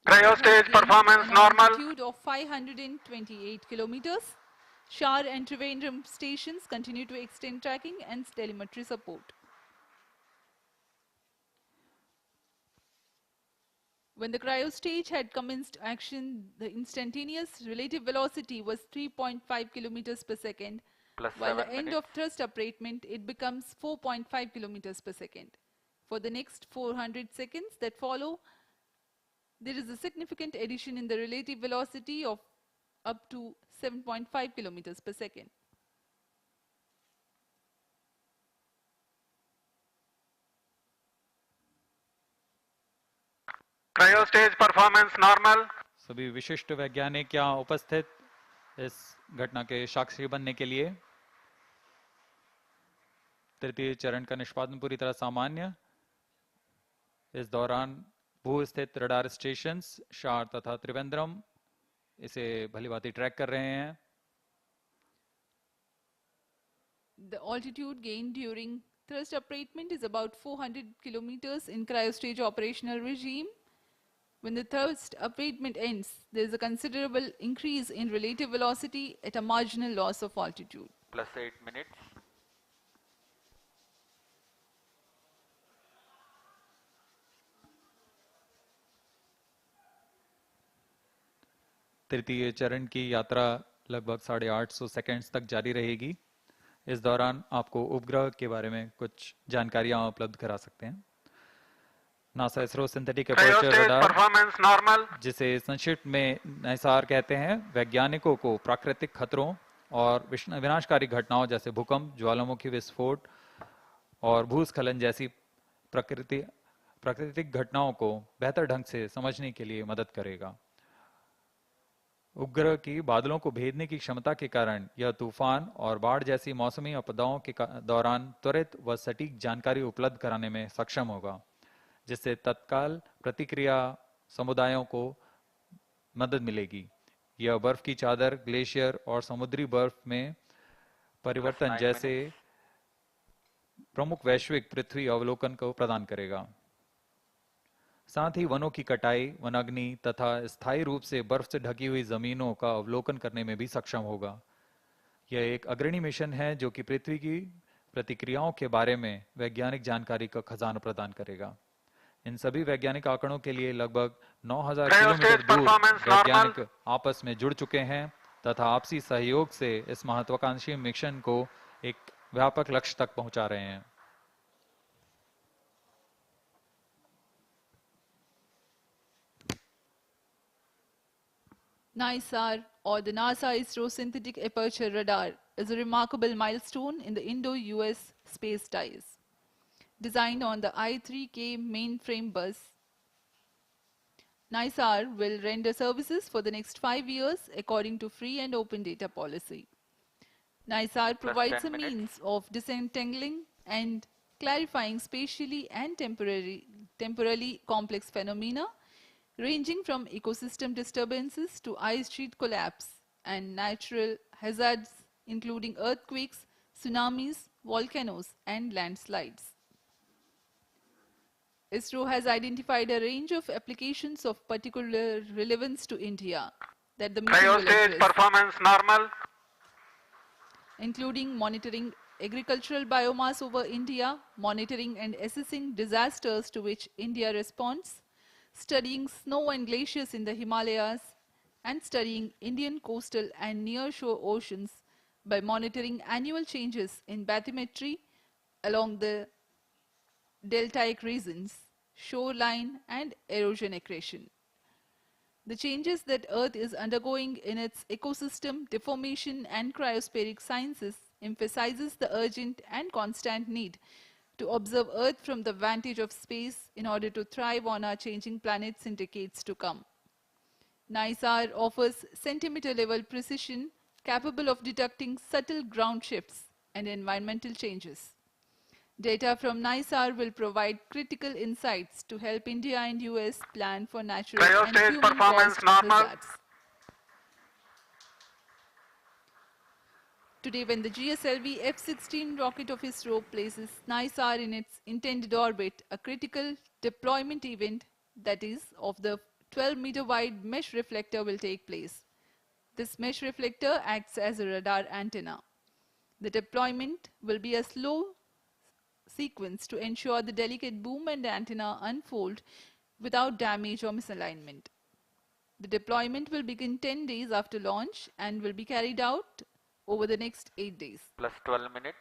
Cryo stage performance normal. Altitude of 528 kilometers. SHAR and Trivandrum stations continue to extend tracking and telemetry support. When the cryo stage had commenced action, the instantaneous relative velocity was 3.5 kilometers per second. Plus While the 7 end minutes. of thrust upratement, it becomes 4.5 kilometers per second. For the next 400 seconds that follow, there is a significant addition in the relative velocity of up to 7.5 kilometers per second. Cryo stage performance normal. सभी विशिष्ट वैज्ञानिक यहाँ उपस्थित इस घटना के साक्षी बनने के लिए। तृतीय चरण का निष्पादन पूरी तरह सामान्य। इस दौरान भू स्थित रडार स्टेशंस शार तथा त्रिवेंद्रम इसे भलीभांति ट्रैक कर रहे हैं। The altitude gained during thrust upratement is about 400 kilometers in cryostage operational regime. When the thrust upratement ends, there is a considerable increase in relative velocity at a marginal loss of altitude. Plus 8 minutes. तृतीय चरण की यात्रा लगभग 850 seconds तक जारी रहेगी। इस दौरान आपको उपग्रह के बारे में कुछ जानकारियां उपलब्ध करा सकते हैं। NASA ISRO synthetic Cryo aperture stage radar, performance normal. जिसे संक्षिप्त में निसार कहते हैं, वैज्ञानिकों को प्राकृतिक खतरों और विनाशकारी घटनाओं जैसे भूकंप, ज्वालामुखी विस्फोट और भूस्खलन जैसी प्राकृतिक घटनाओं को बेहतर ढंग से समझने के लिए मदद करेगा। उपग्रह की बादलों को भेदने की क्षमता के कारण यह तूफान और बाढ़ जैसी मौसमी आपदाओं के दौरान त्वरित व सटीक जानकारी उपलब्ध कराने में सक्षम होगा, जिससे तत्काल प्रतिक्रिया समुदायों को मदद मिलेगी। यह बर्फ की चादर, ग्लेशियर और समुद्री बर्फ में परिवर्तन जैसे प्रमुख वैश्विक पृथ्वी अवलोकन को प्रदान करेगा। साथ ही वनों की कटाई, वनाग्नि तथा स्थायी रूप से बर्फ से ढकी हुई जमीनों का अवलोकन करने में भी सक्षम होगा। यह एक अग्रणी मिशन है जो कि पृथ्वी की प्रतिक्रियाओं के बारे में वैज्ञानिक जानकारी का खजाना प्रदान करेगा। इन सभी वैज्ञानिक आंकड़ों के लिए लगभग 9000 किलोमीटर दूर वैज्ञानिक आपस में जुड़ चुके हैं तथा आपसी सहयोग से इस महत्वाकांक्षी मिशन को एक व्यापक लक्ष्य तक पहुंचा रहे हैं। NISAR, or the NASA-ISRO Synthetic Aperture Radar, is a remarkable milestone in the Indo-US space ties. Designed on the I-3K mainframe bus, NISAR will render services for the next 5 years according to free and open data policy. NISAR provides a means of disentangling and clarifying spatially and temporally complex phenomena ranging from ecosystem disturbances to ice sheet collapse and natural hazards including earthquakes, tsunamis, volcanoes and landslides. ISRO has identified a range of applications of particular relevance to India that the mission will address, performance normal. including monitoring agricultural biomass over India, monitoring and assessing disasters to which India responds, studying snow and glaciers in the Himalayas, and studying Indian coastal and near-shore oceans by monitoring annual changes in bathymetry along the deltaic regions, shoreline, and erosion accretion. The changes that Earth is undergoing in its ecosystem, deformation, and cryospheric sciences emphasizes the urgent and constant need to observe Earth from the vantage of space in order to thrive on our changing planets in decades to come. NISAR offers centimeter-level precision capable of detecting subtle ground shifts and environmental changes. Data from NISAR will provide critical insights to help India and US plan for natural and human-caused hazards. Today, when the GSLV-F6 rocket of ISRO places NISAR in its intended orbit, a critical deployment event, that is, of the 12-meter wide mesh reflector will take place. This mesh reflector acts as a radar antenna. The deployment will be a slow sequence to ensure the delicate boom and antenna unfold without damage or misalignment. The deployment will begin 10 days after launch and will be carried out over the next 8 days. Plus 12 minutes.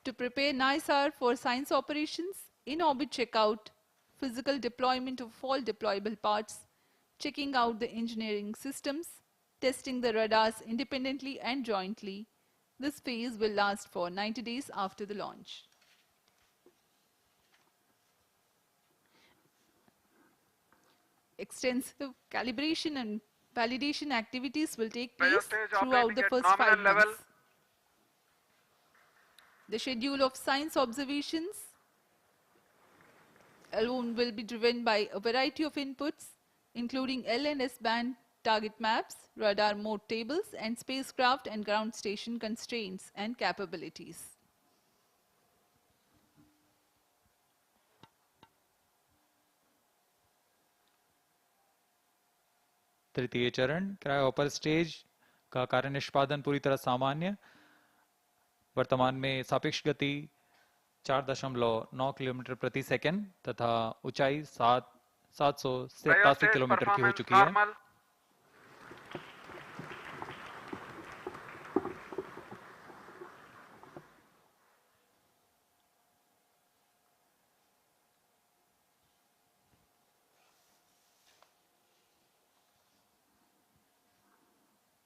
To prepare NISAR for science operations, in-orbit checkout, physical deployment of all deployable parts, checking out the engineering systems, testing the radars independently and jointly. This phase will last for 90 days after the launch. Extensive calibration and validation activities will take place throughout the first 5 months. The schedule of science observations alone will be driven by a variety of inputs, including L and S band target maps, radar mode tables, and spacecraft and ground station constraints and capabilities. तृतीय चरण cryo upper stage का कार्य निष्पादन पूरी तरह सामान्य। वर्तमान में सापेक्ष गति 4.9 किलोमीटर प्रति सेकंड तथा ऊंचाई 787 किलोमीटर की हो चुकी है।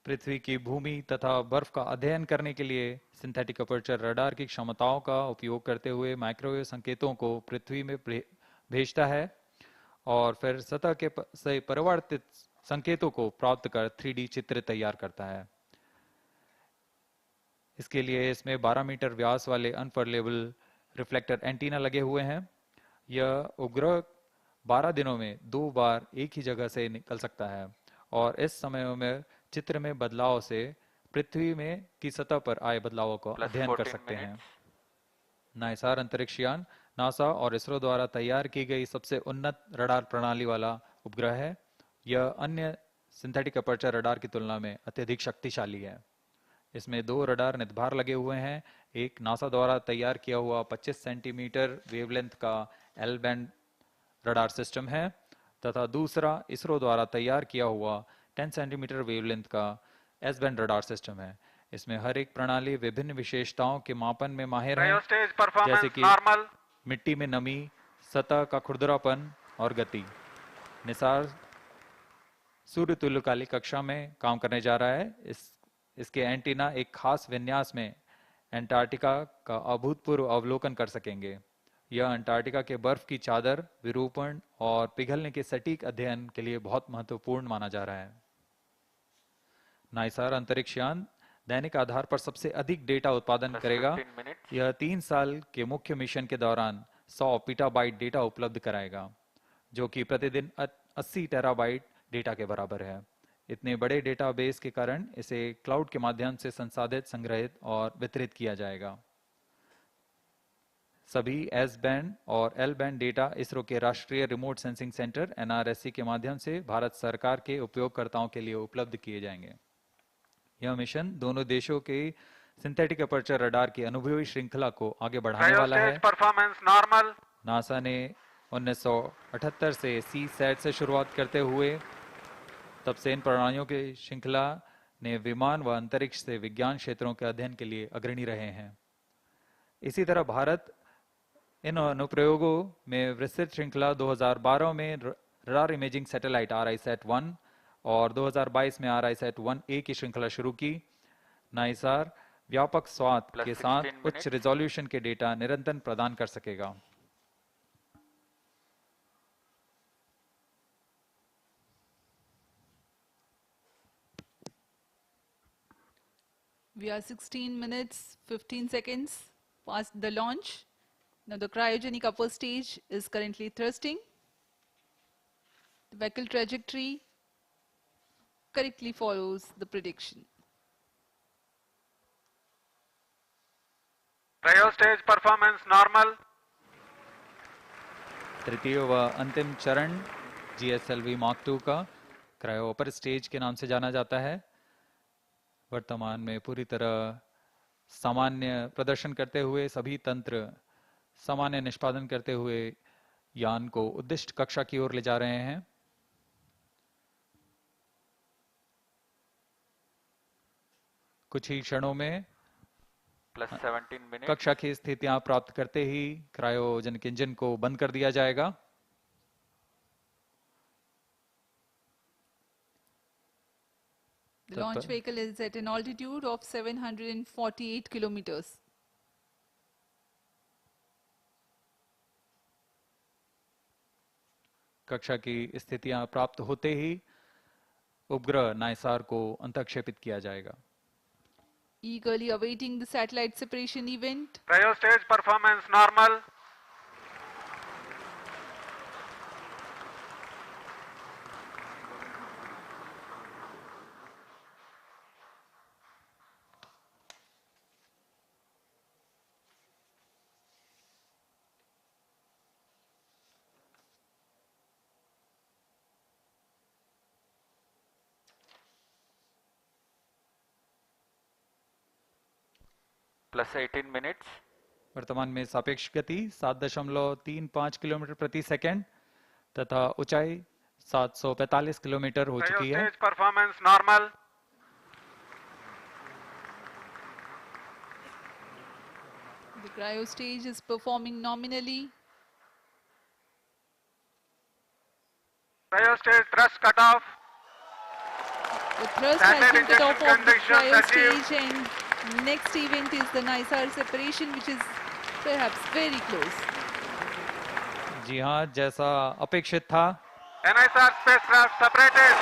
पृथ्वी की भूमि तथा बर्फ का अध्ययन करने के लिए सिंथेटिक अपर्चर रडार की क्षमताओं का उपयोग करते हुए माइक्रोवेव संकेतों को पृथ्वी में भेजता है और फिर सतह के से परिवर्तित संकेतों को प्राप्त कर 3D चित्र तैयार करता है। इसके लिए इसमें 12 मीटर व्यास वाले अनफर्लेबल रिफ्लेक्टर एंटीना लगे हुए हैं। यह उपग्रह 12 दिनों में 2 बार एक ही जगह से निकल सकता है और इस समय में चित्र में बदलाव से पृथ्वी में की सतह पर आए बदलावों को अध्ययन कर सकते हैं। नाइसार अंतरिक्ष यान नासा और इसरो द्वारा तैयार की गई सबसे उन्नत रडार प्रणाली वाला उपग्रह है। यह अन्य सिंथेटिक अपर्चर रडार की तुलना में अत्यधिक शक्तिशाली है। इसमें 2 रडार निदभार लगे हुए हैं। एक नासा द्वारा तैयार किया हुआ 25 सेंटीमीटर वेवलेंथ का एल बैंड रडार सिस्टम है तथा दूसरा इसरो द्वारा तैयार किया हुआ 10 सेंटीमीटर वेवलेंथ का एस बैंड रडार सिस्टम है। इसमें हर एक प्रणाली विभिन्न विशेषताओं के मापन में माहिर है, जैसे कि मिट्टी में नमी, सतह का खुरदरापन और गति। निसार सूर्य तुल्यकाली कक्षा में काम करने जा रहा है। इसके एंटीना एक खास विन्यास में अंटार्कटिका का अभूतपूर्व अवलोकन कर सकेंगे। यह अंटार्कटिका के बर्फ की चादर, विरूपण और पिघलने के सटीक अध्ययन के लिए बहुत महत्वपूर्ण माना जा रहा है। नाइसार अंतरिक्ष यान दैनिक आधार पर सबसे अधिक डेटा उत्पादन करेगा। यह 3 साल के मुख्य मिशन के दौरान 100 पीटाबाइट डेटा उपलब्ध कराएगा, जो कि प्रतिदिन 80 टेराबाइट डेटा के बराबर है। इतने बड़े डेटाबेस के कारण इसे क्लाउड के माध्यम से संसाधित, संग्रहित और वितरित किया जाएगा। सभी एस बैंड और एल बैंड डेटा इसरो के राष्ट्रीय रिमोट सेंसिंग सेंटर NRSC के माध्यम से भारत सरकार के उपयोगकर्ताओं के लिए उपलब्ध किए जाएंगे। यह मिशन दोनों देशों के सिंथेटिक अपर्चर रडार की अनुभवी श्रृंखला को आगे बढ़ाने वाला है। नासा ने 1978 से CSAT से शुरुआत करते हुए तब से इन प्रणालियों की श्रृंखला ने विमान व अंतरिक्ष से विज्ञान क्षेत्रों के अध्ययन के लिए अग्रणी रहे हैं। इसी तरह भारत इन अनुप्रयोगों में विस्तृत श्रृंखला 2012 में रडार इमेजिंग सैटेलाइट RISAT-1 और 2022 में RISAT-1A की श्रृंखला शुरू की। नाइसार व्यापक स्वात के साथ उच्च रिजोल्यूशन के डेटा निरंतर प्रदान कर सकेगा। We are 16 minutes, 15 seconds past the launch. Now the cryogenic upper stage is currently thrusting. The vehicle trajectory correctly follows the prediction. Cryo stage performance normal. तृतीय व अंतिम चरण GSLV Mark II का क्रायो अपर स्टेज के नाम से जाना जाता है। वर्तमान में पूरी तरह सामान्य प्रदर्शन करते हुए, सभी तंत्र सामान्य निष्पादन करते हुए यान को उद्दिष्ट कक्षा की ओर ले जा रहे हैं। कुछ ही क्षणों में कक्षा की स्थितियां प्राप्त करते ही क्रायोजेनिक इंजन को बंद कर दिया जाएगा। The launch vehicle is at an altitude of 748 kilometers. कक्षा की स्थितियां प्राप्त होते ही उपग्रह नाइसार को अंतःक्षेपित किया जाएगा। Eagerly awaiting the satellite separation event. Cryo stage performance normal. Plus 18 minutes. वर्तमान में सापेक्ष गति 7.35 किलोमीटर प्रति सेकंड तथा ऊंचाई 745 किलोमीटर हो चुकी है। Performance normal. The cryo stage is performing nominally. Cryo stage thrust cutoff. The thrust has been cut off of the cryo stage, and next event is the NISAR separation, which is perhaps very close. जी हाँ, जैसा अपेक्षित था। NISAR spacecraft separated.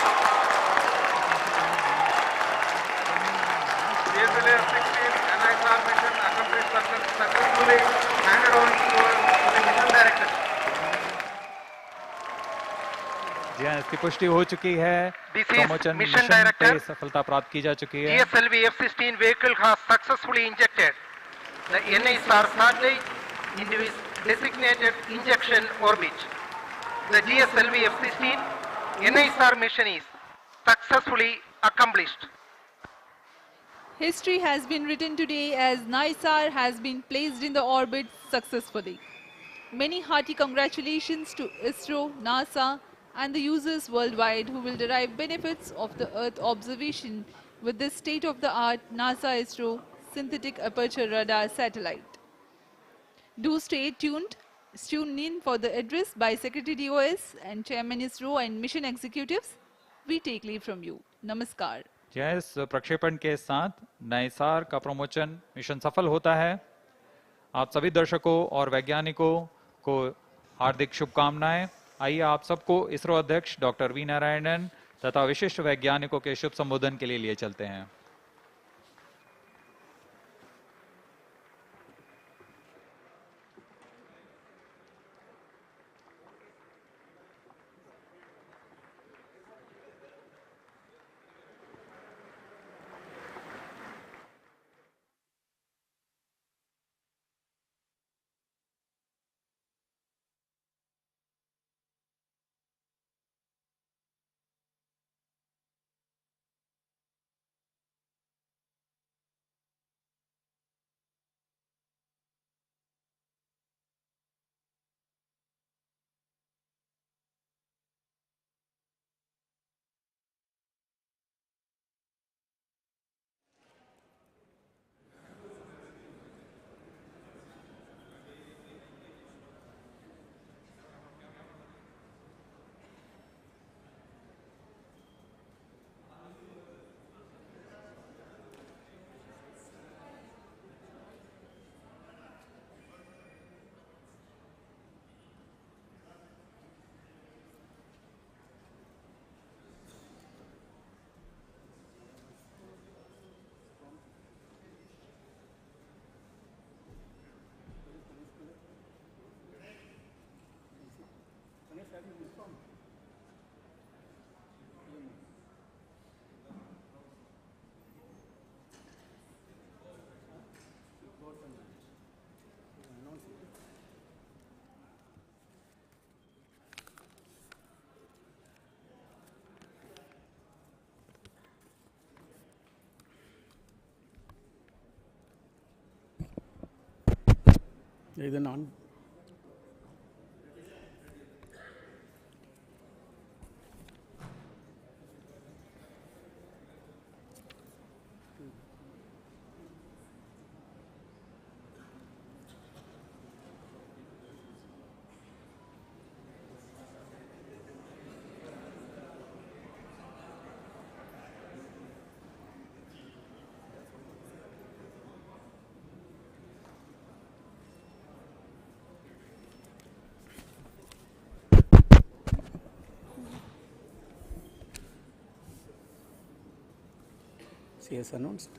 GSLV-Fl6 NISAR mission accomplished successfully. Handed on to the mission director. जी हाँ, इसकी पुष्टि हो चुकी है। प्रमोशन मिशन पे सफलता प्राप्त की जा चुकी है। GSLV-F16 vehicle has successfully injected the NISAR satellite into its designated injection orbit. The GSLV-F16 NISAR mission is successfully accomplished. History has been written today as NISAR has been placed in the orbit successfully. Many hearty congratulations to ISRO, NASA, and the users worldwide who will derive benefits of the Earth observation with this state-of-the-art NASA-ISRO synthetic aperture radar satellite. Do stay tuned. Tune in for the address by Secretary DOS and Chairman ISRO and mission executives. we take leave from you. Namaskar. इस प्रक्षेपण के साथ नाइसार का promotion mission सफल होता है। आप सभी दर्शकों और वैज्ञानिकों को हार्दिक शुभकामनाएं। आइए आप सबको इसरो अध्यक्ष डॉक्टर वी नारायणन तथा विशिष्ट वैज्ञानिकों के शुभ संबोधन के लिए चलते हैं। Either none. See as announced.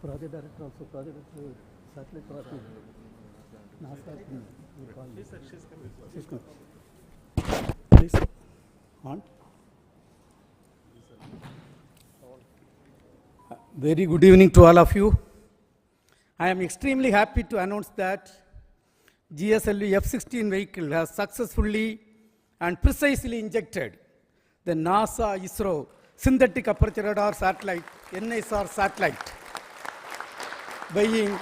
Project director also, project satellite project. NASA, we call this. She's coming. Please, on. Very good evening to all of you. I am extremely happy to announce that GSLV-F-16 vehicle has successfully and precisely injected the NASA ISRO synthetic aperture radar satellite, NISAR satellite, weighing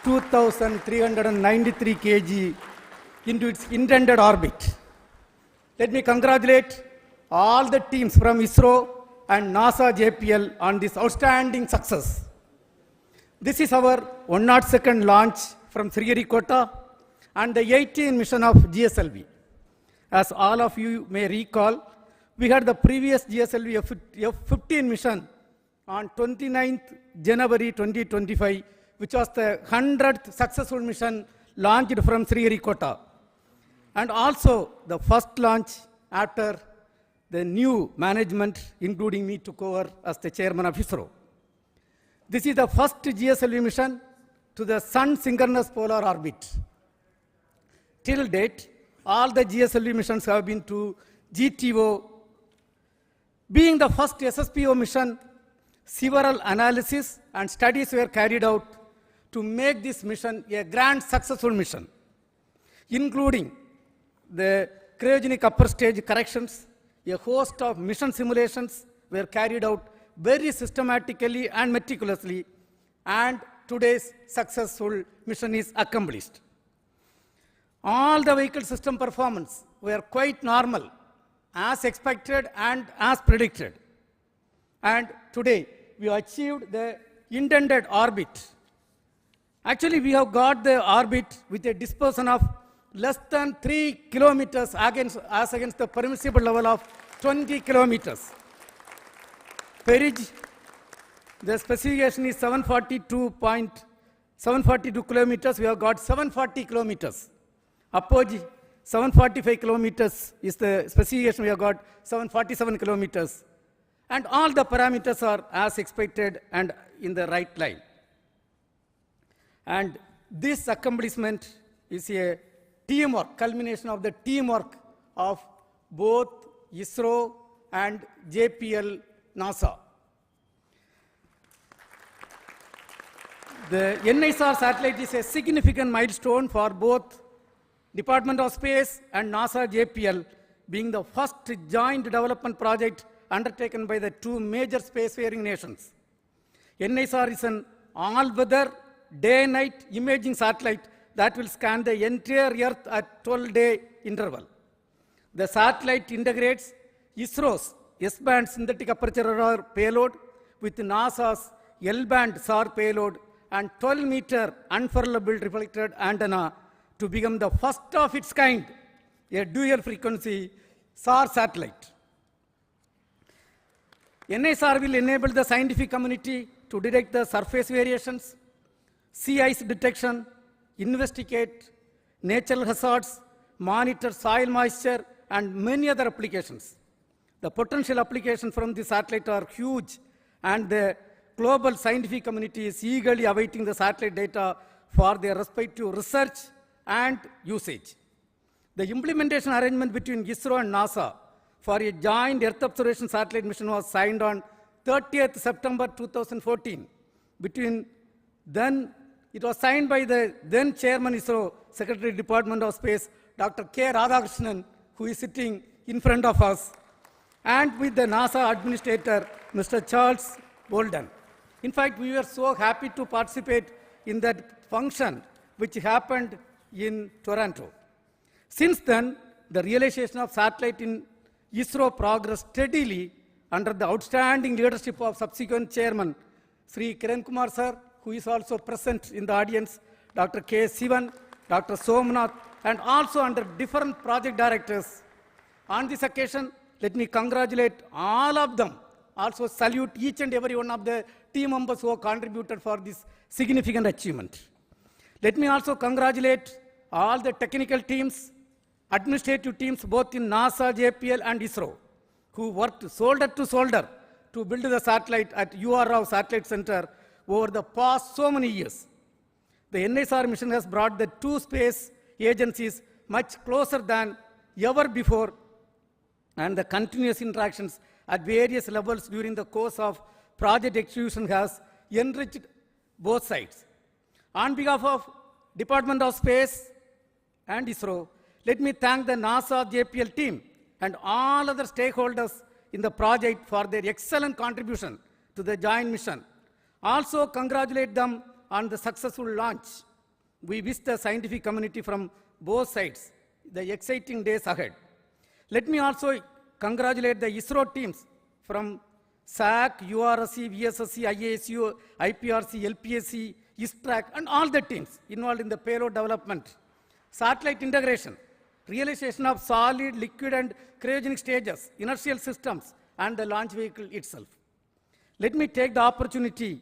2,393 kg into its intended orbit. Let me congratulate all the teams from ISRO and NASA JPL on this outstanding success. This is our 102nd launch from Sriharikota, and the 18 mission of GSLV. As all of you may recall, we had the previous GSLV-F15 mission on 29th January 2025, which was the 100th successful mission launched from Sriharikota, and also the first launch after the new management, including me, took over as the chairman of ISRO. This is the first GSLV mission to the Sun synchronous polar orbit. Till date, all the GSLV missions have been to GTO. Being the first SSPO mission, several analyses and studies were carried out to make this mission a grand successful mission, including the cryogenic upper stage corrections. A host of mission simulations were carried out very systematically and meticulously, and today's successful mission is accomplished. All the vehicle system performance were quite normal, as expected and as predicted. And today, we achieved the intended orbit. Actually, we have got the orbit with a dispersion of less than 3 kilometers as against the permissible level of 20 kilometers. Perigee, the specification is 742 kilometers. We have got 740 kilometers. Apogee, 745 kilometers is the specification. We have got 747 kilometers. And all the parameters are as expected and in the right line. And this accomplishment is a teamwork, culmination of the teamwork of both ISRO and JPL NASA. The NISAR satellite is a significant milestone for both Department of Space and NASA JPL, being the first joint development project undertaken by the two major spacefaring nations. NISAR is an all-weather, day-night imaging satellite that will scan the entire Earth at 12-day interval. The satellite integrates ISRO's S-band synthetic aperture radar payload with NASA's L-band SHAR payload and 12-meter unfurlable reflected antenna to become the first of its kind, a dual-frequency SHAR satellite. NISAR will enable the scientific community to detect the surface variations, sea ice detection, investigate natural hazards, monitor soil moisture, and many other applications. The potential applications from the satellite are huge, and the global scientific community is eagerly awaiting the satellite data for their respective research and usage. The implementation arrangement between ISRO and NASA for a joint Earth observation satellite mission was signed on 30th September 2014. It was signed by the then Chairman ISRO, Secretary Department of Space, Dr. K. Radhakrishnan, who is sitting in front of us, and with the NASA Administrator, Mr. Charles Bolden. In fact, we were so happy to participate in that function, which happened in Toronto. Since then, the realization of satellite in ISRO progressed steadily under the outstanding leadership of subsequent chairman, Sri Kiran Kumar sir, who is also present in the audience, Dr. K. Sivan, Dr. Somnath, and also under different project directors. On this occasion, let me congratulate all of them, also salute each and every one of the team members who have contributed for this significant achievement. Let me also congratulate all the technical teams, administrative teams, both in NASA, JPL, and ISRO, who worked shoulder to shoulder to build the satellite at UR Rao Satellite Center over the past so many years. The NISAR mission has brought the two space agencies much closer than ever before, and the continuous interactions at various levels during the course of project execution has enriched both sides. On behalf of Department of Space and ISRO, let me thank the NASA JPL team and all other stakeholders in the project for their excellent contribution to the joint mission. Also congratulate them on the successful launch. We wish the scientific community from both sides the exciting days ahead. Let me also congratulate the ISRO teams from SAC, URSC, VSSC, IASU, IPRC, LPSC, ISTRAC, and all the teams involved in the payload development satellite integration, realization of solid, liquid, and cryogenic stages, inertial systems, and the launch vehicle itself. Let me take the opportunity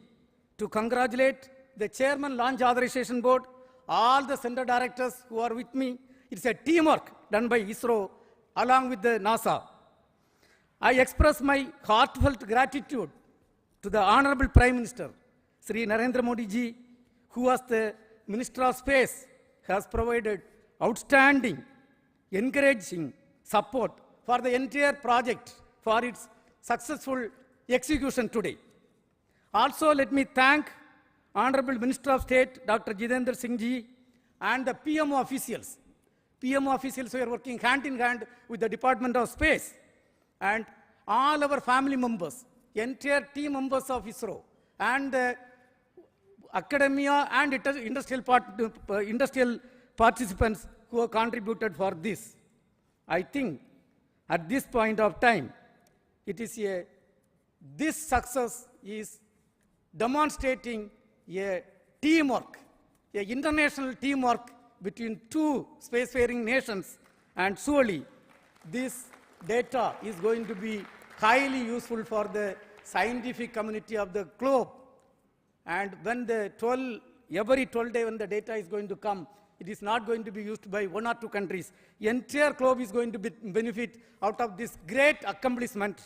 to congratulate the Chairman Launch Authorization Board, all the center directors who are with me. It's a teamwork done by ISRO along with the NASA. I express my heartfelt gratitude to the Honorable Prime Minister, Sri Narendra Modi ji, who as the Minister of Space has provided outstanding, encouraging support for the entire project for its successful execution today. Also, let me thank Honorable Minister of State, Dr. Jitendra Singh ji, and the PMO officials. PMO officials who are working hand in hand with the Department of Space, and all our family members, entire team members of ISRO, and the academia and industrial participants who have contributed for this. I think at this point of time, this success is demonstrating a teamwork, an international teamwork between two spacefaring nations, and surely this data is going to be highly useful for the scientific community of the globe. And when every 12 days when the data is going to come, it is not going to be used by 1 or 2 countries. The entire globe is going to benefit out of this great accomplishment.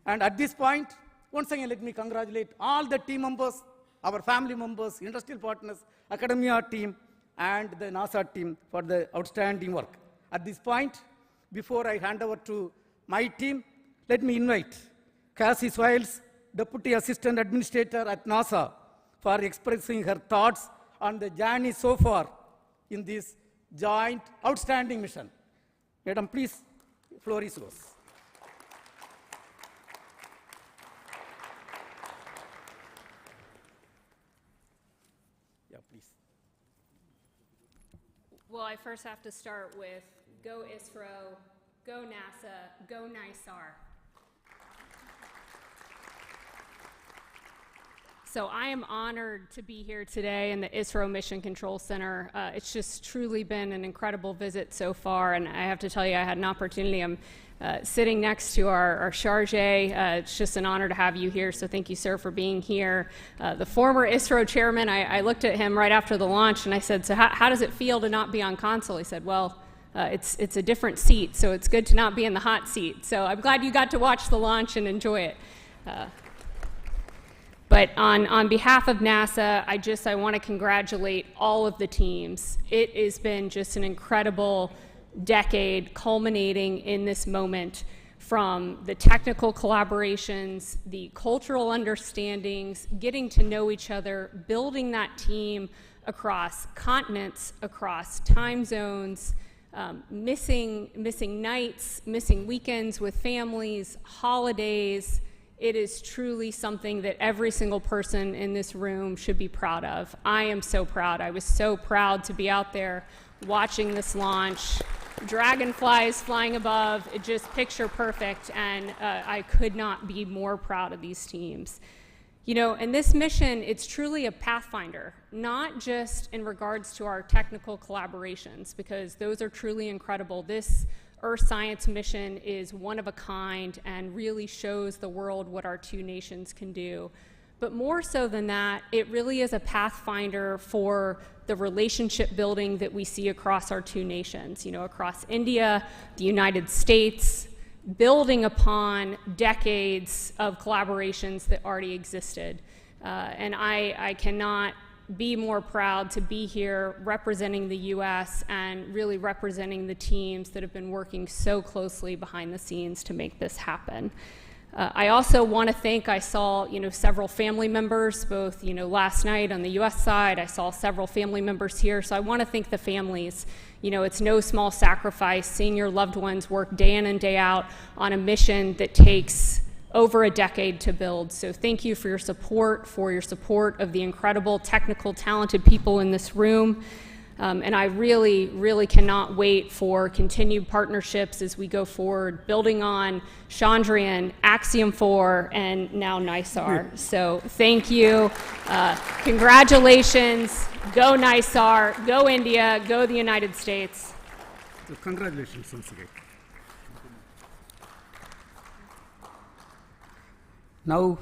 And at this point, once again, let me congratulate all the team members, our family members, industrial partners, academia team, and the NASA team for the outstanding work. At this point, before I hand over to my team, let me invite Cassie Swales, Deputy Assistant Administrator at NASA, for expressing her thoughts on the journey so far in this joint outstanding mission. Madam, please, floor is yours. Yeah, please. Well, I first have to start with go ISRO, go NASA, go NISAR. So I am honored to be here today in the ISRO Mission Control Center. It's just truly been an incredible visit so far, and I have to tell you, I had an opportunity. I'm sitting next to our charge. It's just an honor to have you here, so thank you, sir, for being here. The former ISRO chairman, I looked at him right after the launch, and I said, so how does it feel to not be on console? He said, well, it's a different seat, so it's good to not be in the hot seat. So I'm glad you got to watch the launch and enjoy it. But on behalf of NASA, I want to congratulate all of the teams. It has been just an incredible decade culminating in this moment, from the technical collaborations, the cultural understandings, getting to know each other, building that team across continents, across time zones, missing nights, missing weekends with families, holidays. It is truly something that every single person in this room should be proud of. I am so proud. I was so proud to be out there watching this launch. Dragonflies flying above, it just picture perfect, and I could not be more proud of these teams. You know, and this mission, it's truly a pathfinder, not just in regards to our technical collaborations, because those are truly incredible. This Earth Science mission is one of a kind and really shows the world what our two nations can do. But more so than that, it really is a pathfinder for the relationship building that we see across our two nations, you know, across India, the United States, building upon decades of collaborations that already existed. And I cannot be more proud to be here representing the US and really representing the teams that have been working so closely behind the scenes to make this happen. I also want to thank, I saw, you know, several family members, both, you know, last night on the US side, I saw several family members here, so I want to thank the families. You know, it's no small sacrifice seeing your loved ones work day in and day out on a mission that takes over a decade to build. So thank you for your support of the incredible, technical, talented people in this room. And I really, really cannot wait for continued partnerships as we go forward, building on Chandrayaan, Axiom 4, and now NISAR. So thank you. Congratulations. Go NISAR. Go India. Go the United States. So congratulations once again. Now,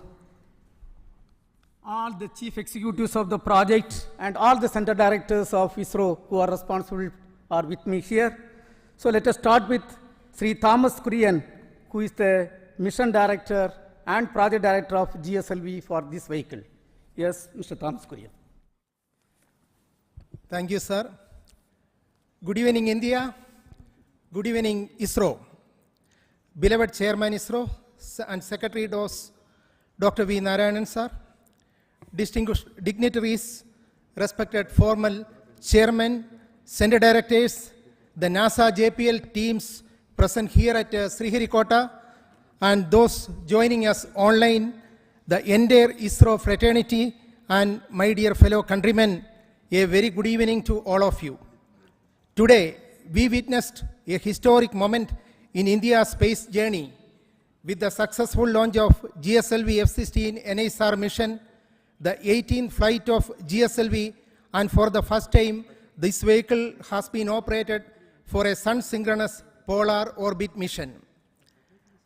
all the chief executives of the project and all the center directors of ISRO who are responsible are with me here. So let us start with Sri Thomas Kurian, who is the mission director and project director of GSLV for this vehicle. Yes, Mr. Thomas Kurian. Thank you, sir. Good evening, India. Good evening, ISRO. Beloved Chairman ISRO and Secretary DOS, Dr. V. Narayanan, sir. Distinguished dignitaries, respected formal chairmen, center directors, the NASA JPL teams present here at Sriharikota, and those joining us online, the entire ISRO fraternity, and my dear fellow countrymen, a very good evening to all of you. Today, we witnessed a historic moment in India's space journey with the successful launch of GSLV-F6 NISAR mission, the 18th flight of GSLV, and for the first time, this vehicle has been operated for a sun-synchronous polar orbit mission.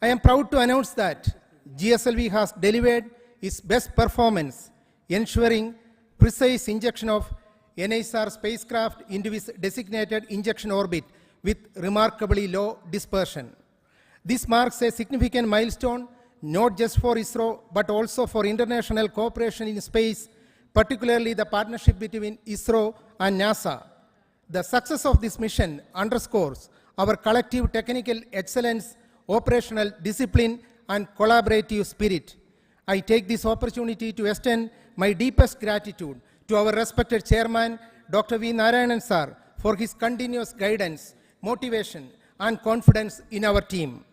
I am proud to announce that GSLV has delivered its best performance, ensuring precise injection of NISAR spacecraft into its designated injection orbit with remarkably low dispersion. This marks a significant milestone not just for ISRO, but also for international cooperation in space, particularly the partnership between ISRO and NASA. The success of this mission underscores our collective technical excellence, operational discipline, and collaborative spirit. I take this opportunity to extend my deepest gratitude to our respected chairman, Dr. V. Narayanan sir, for his continuous guidance, motivation, and confidence in our team.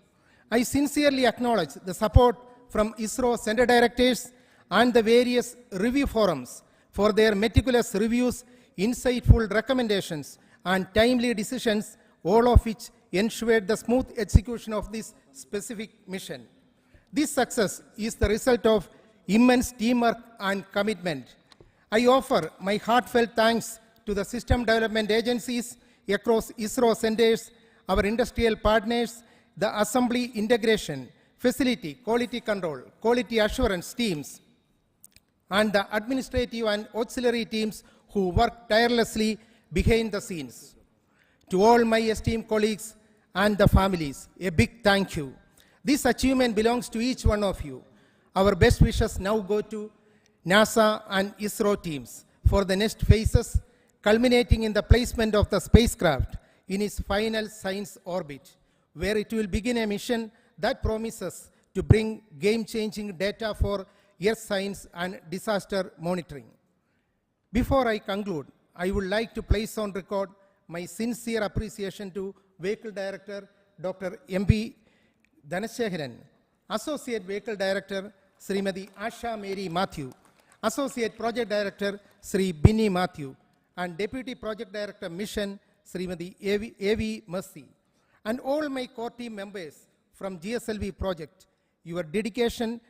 I sincerely acknowledge the support from ISRO center directors and the various review forums for their meticulous reviews, insightful recommendations, and timely decisions, all of which ensured the smooth execution of this specific mission. This success is the result of immense teamwork and commitment. I offer my heartfelt thanks to the system development agencies across ISRO centers, our industrial partners, the assembly integration, facility, quality control, quality assurance teams, and the administrative and auxiliary teams who work tirelessly behind the scenes. To all my esteemed colleagues and the families, a big thank you. This achievement belongs to each one of you. Our best wishes now go to NASA and ISRO teams for the next phases, culminating in the placement of the spacecraft in its final science orbit, where it will begin a mission that promises to bring game-changing data for Earth science and disaster monitoring. Before I conclude, I would like to place on record my sincere appreciation to Vehicle Director Dr. M.B. Dhanasekaran, Associate Vehicle Director Srimati Asha Mary Matthew, Associate Project Director Sri Binny Matthew, and Deputy Project Director Mission Srimati A.V. Mercy, and all my core team members from GSLV project. Your dedication,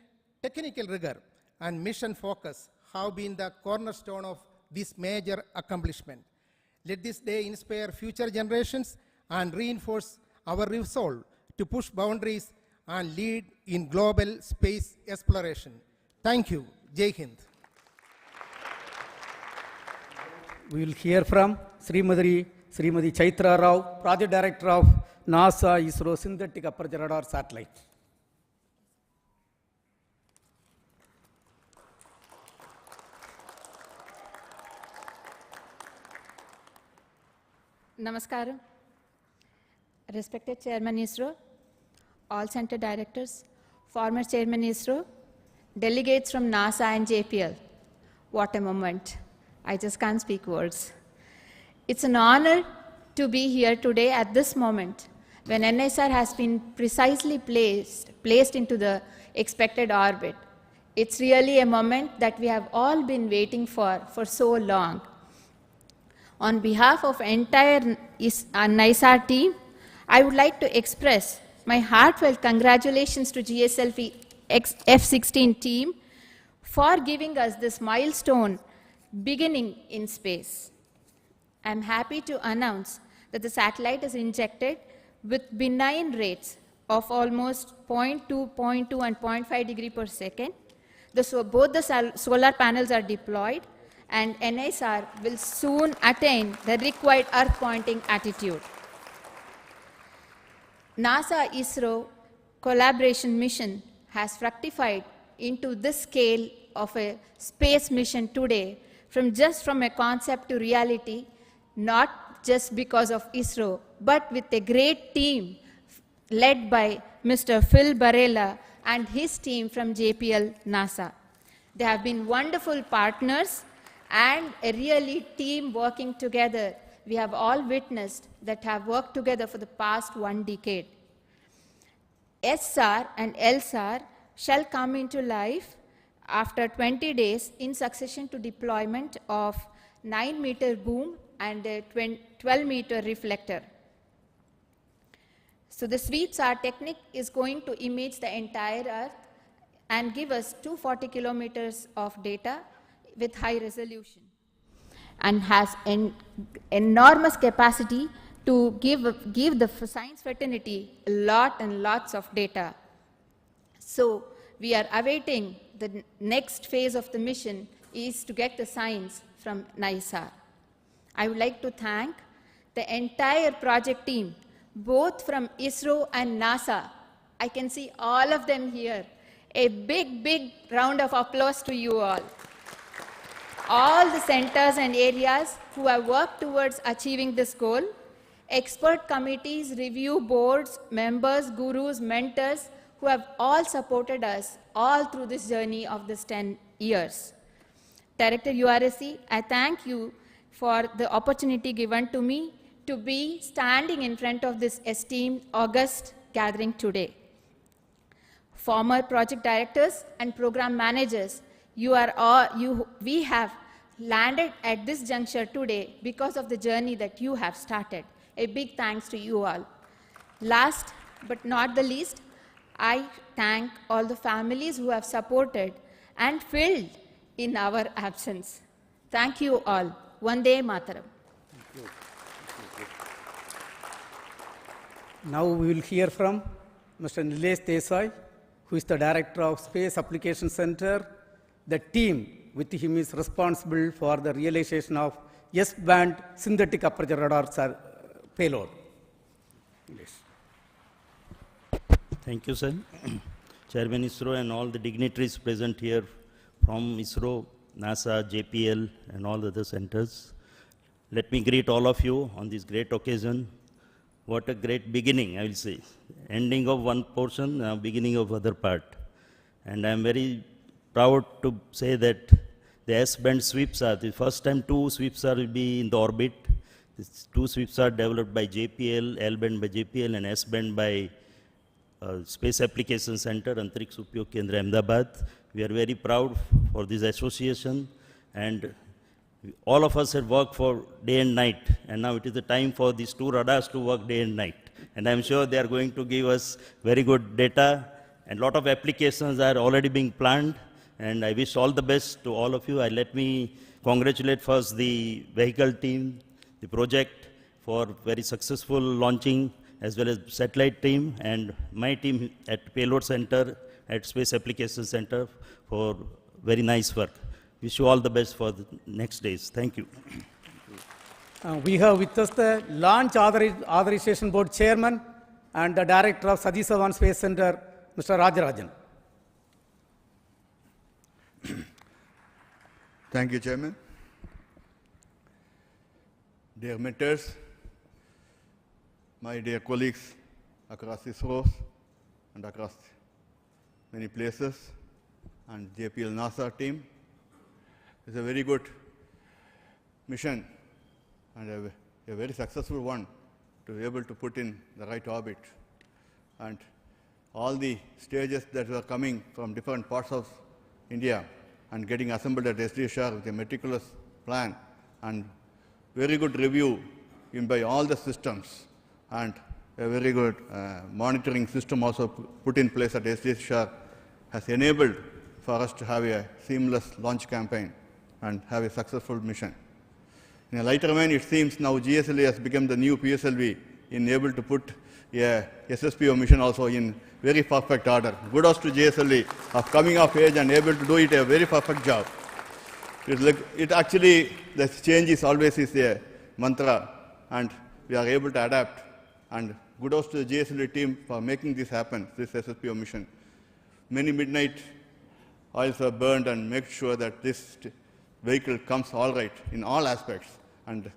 technical rigor, and mission focus have been the cornerstone of this major accomplishment. Let this day inspire future generations and reinforce our resolve to push boundaries and lead in global space exploration. Thank you. Jai Hind. We will hear from Srimati Chaitra Rao, Project Director of NASA ISRO Synthetic Aperture Radar Satellite. Namaskaram. Respected Chairman ISRO, all center directors, former Chairman ISRO, delegates from NASA and JPL. What a moment. I just can't speak words. It's an honor to be here today at this moment when NISAR has been precisely placed into the expected orbit. It's really a moment that we have all been waiting for so long. On behalf of entire NISAR team, I would like to express my heartfelt congratulations to GSLV-F6 team for giving us this milestone beginning in space. I'm happy to announce that the satellite is injected with benign rates of almost 0.2, 0.2 and 0.5 degree per second. Both the solar panels are deployed, and NISAR will soon attain the required Earth pointing attitude. NASA-ISRO collaboration mission has fructified into this scale of a space mission today, from a concept to reality, not just because of ISRO, but with a great team led by Mr. Phil Barella and his team from JPL NASA. They have been wonderful partners and a really team working together. We have all witnessed that have worked together for the past 1 decade. SHAR and LSAR shall come into life after 20 days in succession to deployment of 9-meter boom and a 12-meter reflector. So the sweep SHAR technique is going to image the entire Earth and give us 240 kilometers of data with high resolution, and has an enormous capacity to give the science fraternity lots of data. So we are awaiting the next phase of the mission is to get the science from NISAR. I would like to thank the entire project team, both from ISRO and NASA. I can see all of them here. A big round of applause to you all. All the centers and areas who have worked towards achieving this goal, expert committees, review boards, members, gurus, mentors, who have all supported us all through this journey of this 10 years. Director URSC, I thank you for the opportunity given to me to be standing in front of this esteemed August gathering today. Former project directors and program managers, we have landed at this juncture today because of the journey that you have started. A big thanks to you all. Last but not the least, I thank all the families who have supported and filled in our absence. Thank you all. Vande Mataram. Now we will hear from Mr. Nilesh Desai, who is the Director of Space Application Center. The team with him is responsible for the realization of S-band synthetic aperture radar payload. Thank you, sir. Chairman ISRO and all the dignitaries present here from ISRO, NASA, JPL, and all the other centers. Let me greet all of you on this great occasion. What a great beginning, I will say. Ending of one portion, beginning of other part. And I am very proud to say that the S-band sweeps are, the first time 2 sweeps are will be in the orbit. These 2 sweeps are developed by JPL, L-band by JPL, and S-band by Space Application Center, Antariksh Upyog Kendra, Ahmedabad. We are very proud for this association, and all of us have worked for day and night, and now it is the time for these 2 radars to work day and night. And I'm sure they are going to give us very good data, and a lot of applications are already being planned, and I wish all the best to all of you. Let me congratulate first the vehicle team, the project, for very successful launching, as well as satellite team and my team at Payload Center, at Space Application Center for very nice work. Wish you all the best for the next days. Thank you. We have with us the Launch Authorization Board Chairman and the Director of Satish Dhawan Space Center, Mr. Rajarajan. Thank you, Chairman. Dear mentors, my dear colleagues across ISRO and across many places, and JPL NASA team, it's a very good mission and a very successful one to be able to put in the right orbit. And all the stages that were coming from different parts of India and getting assembled at SHAR with a meticulous plan and very good review by all the systems, and a very good monitoring system also put in place at SHAR has enabled for us to have a seamless launch campaign and have a successful mission. In a lighter vein, it seems now GSLV has become the new PSLV in able to put a SSPO mission also in very perfect order. Kudos to GSLV of coming of age and able to do it a very perfect job. It actually, the change is always a mantra, and we are able to adapt. And kudos to the GSLV team for making this happen, this SSPO mission. Many midnight oils are burned and make sure that this vehicle comes all right in all aspects. And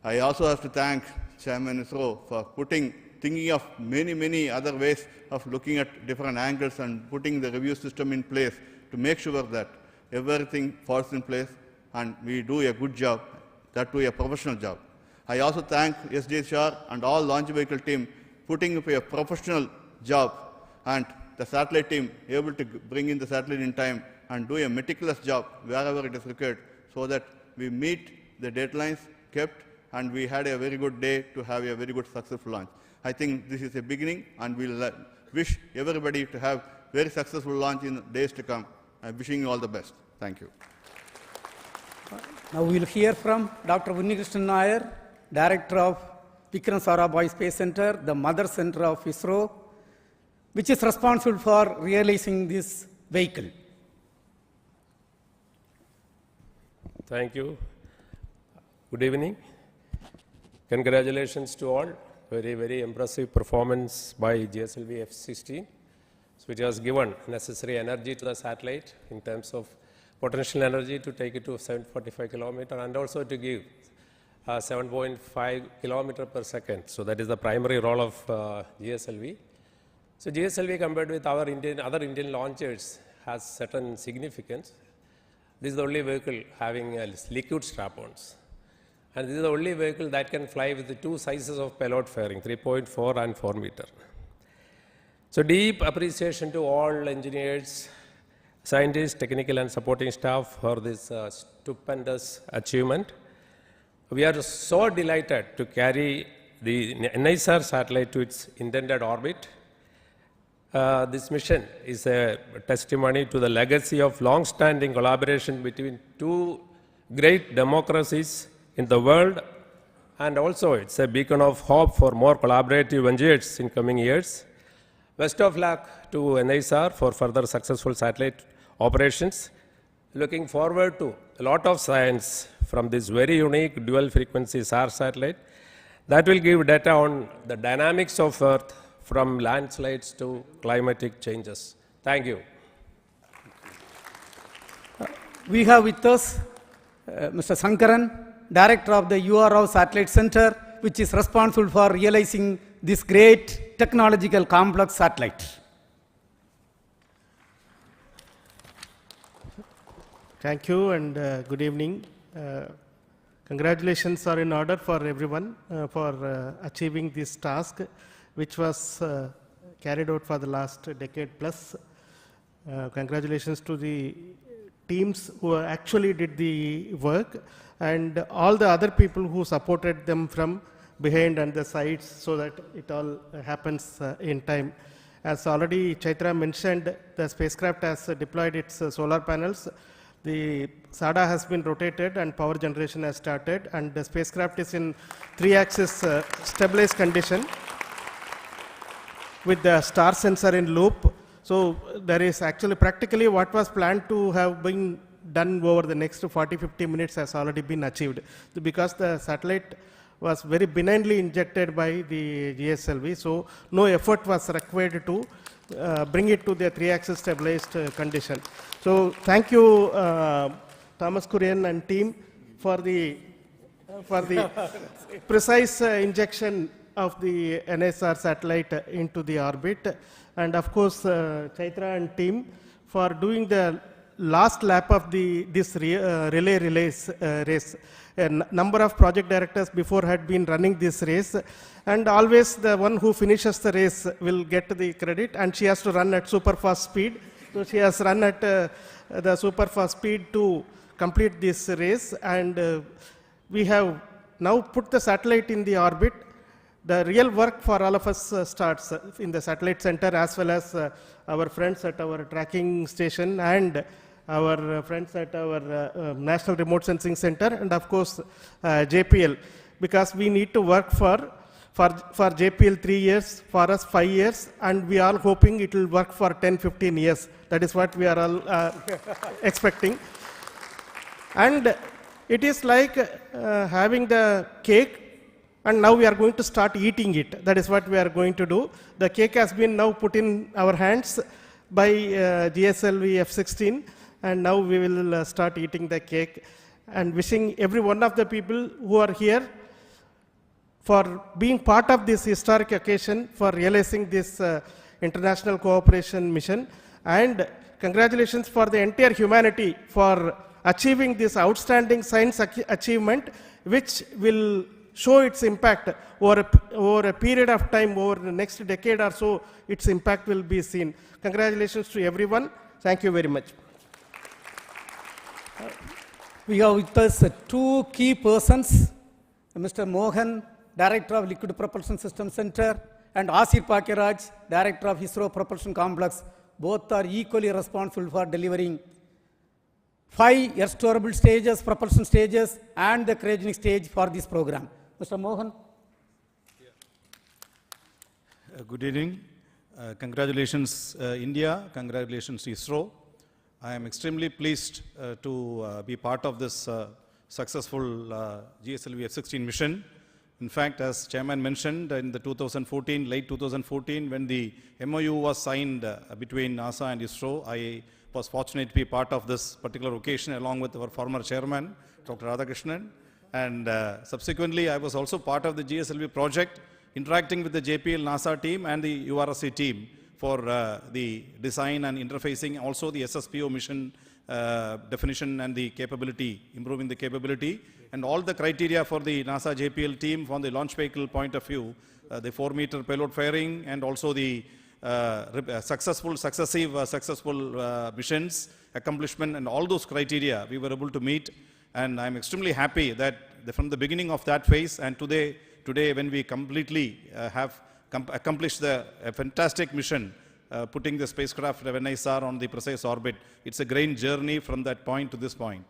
I also have to thank Chairman ISRO for thinking of many other ways of looking at different angles and putting the review system in place to make sure that everything falls in place and we do a good job, that do a professional job. I also thank SHAR and all launch vehicle team putting up a professional job, and the satellite team able to bring in the satellite in time and do a meticulous job wherever it is required, so that we meet the deadlines kept and we had a very good day to have a very good successful launch. I think this is a beginning, and we'll wish everybody to have very successful launch in days to come. I'm wishing you all the best. Thank you. Now we will hear from Dr. Unnikrishnan Nair, Director of Vikram Sarabhai Space Center, the mother center of ISRO, which is responsible for realizing this vehicle. Thank you. Good evening. Congratulations to all. Very impressive performance by GSLV-F6, which has given necessary energy to the satellite in terms of potential energy to take it to 745 kilometers and also to give 7.5 kilometers per second. So that is the primary role of GSLV. So GSLV compared with our other Indian launchers has certain significance. This is the only vehicle having liquid strap-ons. And this is the only vehicle that can fly with the two sizes of payload fairing, 3.4 and 4 meter. So deep appreciation to all engineers, scientists, technical and supporting staff for this stupendous achievement. We are so delighted to carry the NISAR satellite to its intended orbit. This mission is a testimony to the legacy of long-standing collaboration between two great democracies in the world, and also it's a beacon of hope for more collaborative ventures in coming years. Best of luck to NISAR for further successful satellite operations. Looking forward to a lot of science from this very unique dual frequency SHAR satellite that will give data on the dynamics of Earth from landslides to climatic changes. Thank you. We have with us Mr. Sankaran, Director of the URO Satellite Center, which is responsible for realizing this great technological complex satellite. Thank you and good evening. Congratulations are in order for everyone for achieving this task, which was carried out for the last decade plus. Congratulations to the teams who actually did the work and all the other people who supported them from behind and the sides so that it all happens in time. As already Chaitra mentioned, the spacecraft has deployed its solar panels. The SADA has been rotated and power generation has started, and the spacecraft is in 3-axis stabilized condition with the star sensor in loop. So there is actually practically what was planned to have been done over the next 40-50 minutes has already been achieved, because the satellite was very benignly injected by the GSLV, so no effort was required to bring it to the 3-axis stabilized condition. So thank you Thomas Kurian and team for the precise injection of the NISAR satellite into the orbit, and of course Chaitra and team for doing the last lap of this relay race. A number of project directors before had been running this race, and always the one who finishes the race will get the credit, and she has to run at super fast speed. So she has run at the super fast speed to complete this race, and we have now put the satellite in the orbit, the real work for all of us starts in the satellite center, as well as our friends at our tracking station and our friends at our National Remote Sensing Center, and of course JPL, because we need to work for JPL 3 years, for us 5 years, and we are all hoping it will work for 10-15 years. That is what we are all expecting. And it is like having the cake, and now we are going to start eating it. That is what we are going to do. The cake has been now put in our hands by GSLV-F6, and now we will start eating the cake. And wishing every one of the people who are here for being part of this historic occasion, for realizing this international cooperation mission. And congratulations for the entire humanity for achieving this outstanding science achievement, which will show its impact over a period of time, over the next decade or so, its impact will be seen. Congratulations to everyone. Thank you very much. We have with us two key persons, Mr. Mohan, Director of Liquid Propulsion System Center, and Asir Pakiraj, Director of ISRO Propulsion Complex. Both are equally responsible for delivering 5 earth-storable stages, propulsion stages, and the cryogenic stage for this program. Mr. Mohan. Good evening. Congratulations, India. Congratulations, ISRO. I am extremely pleased to be part of this successful GSLV-F6 mission. In fact, as Chairman mentioned, in the late 2014, when the MOU was signed between NASA and ISRO, I was fortunate to be part of this particular occasion along with our former chairman, Dr. Radhakrishnan. And subsequently, I was also part of the GSLV project, interacting with the JPL NASA team and the URSC team for the design and interfacing, also the SSPO mission definition and the capability, improving the capability, and all the criteria for the NASA JPL team from the launch vehicle point of view, the 4-meter payload firing, and also the successful missions, accomplishment, and all those criteria we were able to meet. And I'm extremely happy that from the beginning of that phase and today when we completely have accomplished a fantastic mission, putting the spacecraft of NISAR on the precise orbit. It's a great journey from that point to this point.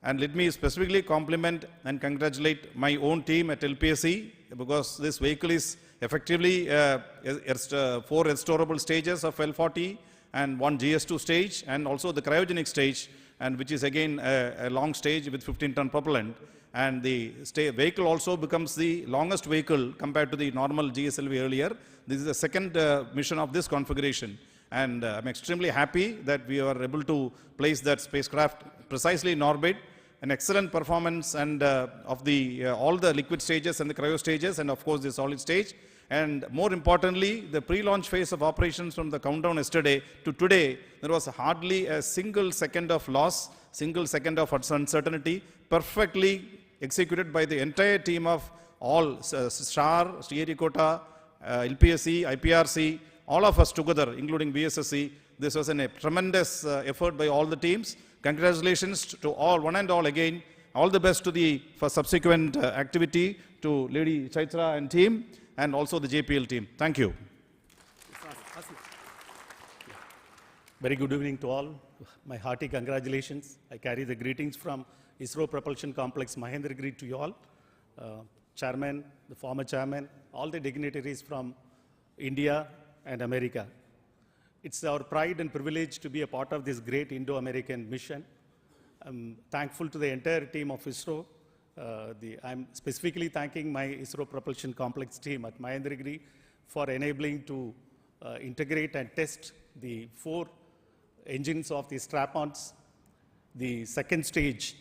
And let me specifically compliment and congratulate my own team at LPSC, because this vehicle is effectively 4 restorable stages of L40 and 1 GS2 stage, and also the cryogenic stage, and which is again a long stage with 15-ton propellant. And the vehicle also becomes the longest vehicle compared to the normal GSLV earlier. This is the second mission of this configuration. And I'm extremely happy that we are able to place that spacecraft precisely in orbit. An excellent performance and of the all the liquid stages and the cryo stages, and of course the solid stage. And more importantly, the pre-launch phase of operations from the countdown yesterday to today, there was hardly a single second of loss, single second of uncertainty, perfectly executed by the entire team of all SHAR, Sriharikota, LPSC, IPRC, all of us together, including VSSC. This was a tremendous effort by all the teams. Congratulations to all, one and all again. All the best to for subsequent activity to Lady Chaitra and team, and also the JPL team. Thank you. Very good evening to all. My hearty congratulations. I carry the greetings from ISRO Propulsion Complex Mahendragiri to you all. Chairman, the former chairman, all the dignitaries from India and America. It's our pride and privilege to be a part of this great Indo-American mission. I'm thankful to the entire team of ISRO. I'm specifically thanking my ISRO Propulsion Complex team at Mahendragiri for enabling to integrate and test the 4 engines of the strap-ons, the second stage,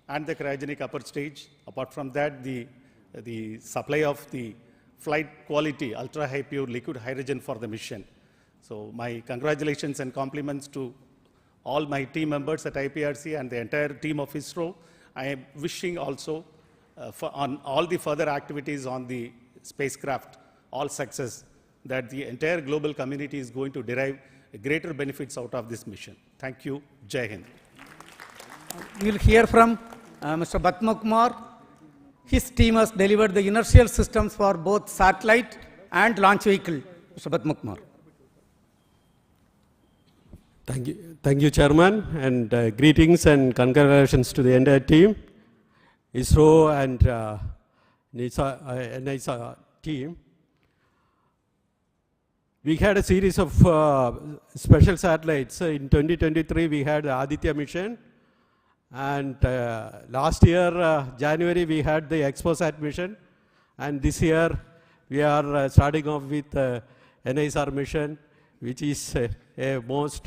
and the cryogenic upper stage. Apart from that, the supply of the flight quality, ultra-high pure liquid hydrogen for the mission. So my congratulations and compliments to all my team members at IPRC and the entire team of ISRO. I am wishing also on all the further activities on the spacecraft, all success, that the entire global community is going to derive greater benefits out of this mission. Thank you. Jai Hind. We will hear from Mr. Batma Kumar, His team has delivered the inertial systems for both satellite and launch vehicle. Mr. Padmakumar. Thank you, Chairman, and greetings and congratulations to the entire team, ISRO and NISAR team. We had a series of special satellites. In 2023, we had the Aditya mission, and last year, January, we had the ExpoSat mission, and this year, we are starting off with NISAR mission, which is a most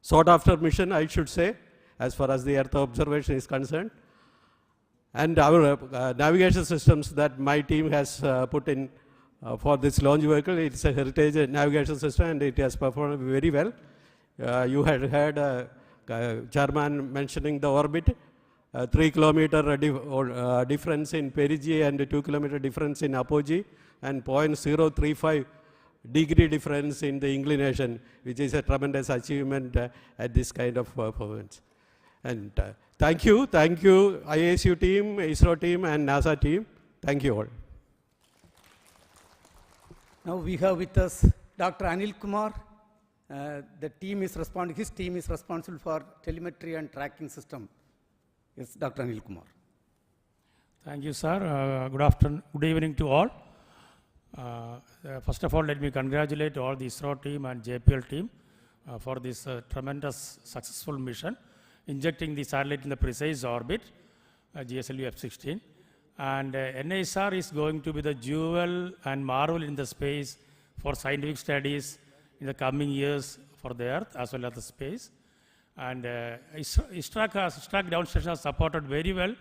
sought after mission, I should say, as far as the Earth observation is concerned. And our navigation systems that my team has put in for this launch vehicle, it's a heritage navigation system and it has performed very well. You had heard Chairman mentioning the orbit, 3 kilometer difference in perigee and 2 kilometer difference in apogee, and 0.035 degree difference in the inclination, which is a tremendous achievement at this kind of performance. And thank you, ISU team, ISRO team, and NASA team. Thank you all. Now we have with us Dr. Anil Kumar. His team is responsible for telemetry and tracking system. Yes, Dr. Anil Kumar. Thank you, sir. Good afternoon, good evening to all. First of all, let me congratulate all the ISRO team and JPL team for this tremendous successful mission, injecting the satellite in the precise orbit, GSLV-F6. And NISAR is going to be the jewel and marvel in the space for scientific studies in the coming years for the Earth as well as the space. And ISRO ground station has supported very well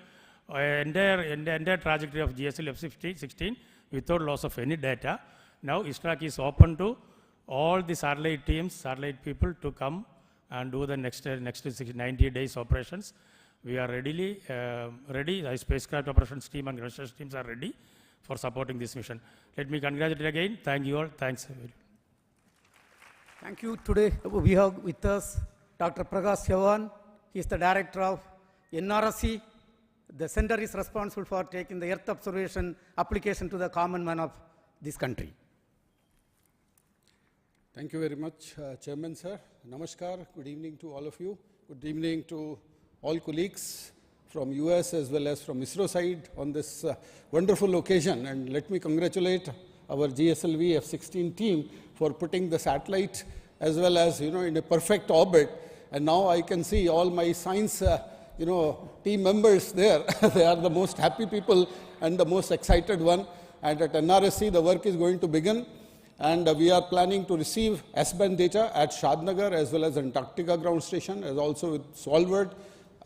entire trajectory of GSLV-F6 without loss of any data. Now ISRO is open to all the satellite teams, satellite people to come and do the next 90 days operations. We are ready, the spacecraft operations team and ground station teams are ready for supporting this mission. Let me congratulate again. Thank you all. Thanks. Thank you. Today we have with us Dr. Satish Dhawan. He is the director of NRSC. The center is responsible for taking the Earth observation application to the common man of this country. Thank you very much, Chairman, sir. Namaskar. Good evening to all of you. Good evening to all colleagues from US as well as from ISRO side on this wonderful occasion. And let me congratulate our GSLV-F6 team for putting the satellite as well as, in a perfect orbit. And now I can see all my science, team members there. They are the most happy people and the most excited one. And at NRSC, the work is going to begin. And we are planning to receive S-band data at Shadnagar as well as Antarctica ground station, as also with Svalbard.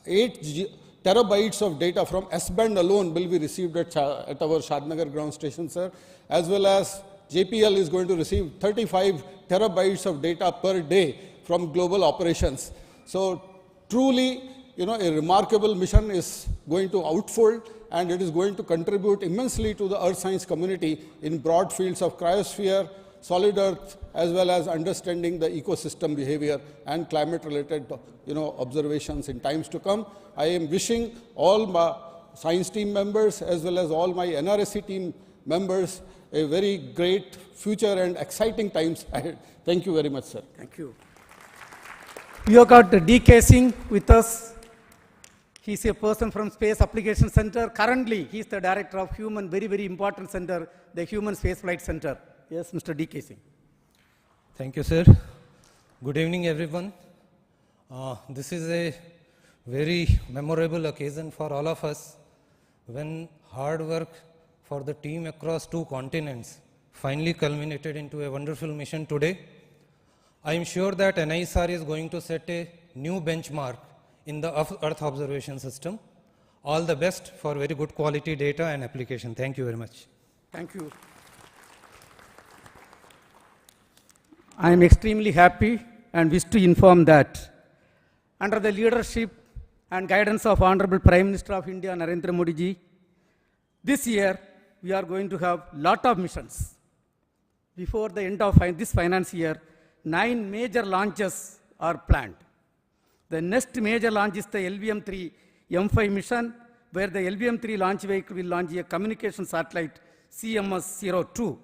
8 terabytes of data from S-band alone will be received at our Shadnagar ground station, sir. As well as JPL is going to receive 35 terabytes of data per day from global operations. So truly, a remarkable mission is going to unfold, and it is going to contribute immensely to the earth science community in broad fields of cryosphere, solid earth, as well as understanding the ecosystem behavior and climate related observations in times to come. I am wishing all my science team members as well as all my NRSC team members a very great future and exciting times ahead. Thank you very much, sir. Thank you. We have got D.K. Singh with us. He is a person from Space Application Center. Currently, he is the director of very, very important center, the Human Spaceflight Center. Yes, Mr. D.K. Singh. Thank you, sir. Good evening, everyone. This is a very memorable occasion for all of us when hard work for the team across 2 continents finally culminated into a wonderful mission today. I am sure that NISAR is going to set a new benchmark in the Earth observation system. All the best for very good quality data and application. Thank you very much. Thank you. I am extremely happy and wish to inform that under the leadership and guidance of Honorable Prime Minister of India, Narendra Modi ji, this year we are going to have lot of missions. Before the end of this finance year, 9 major launches are planned. The next major launch is the LVM-3 M5 mission, where the LVM-3 launch vehicle will launch a communication satellite CMS-02.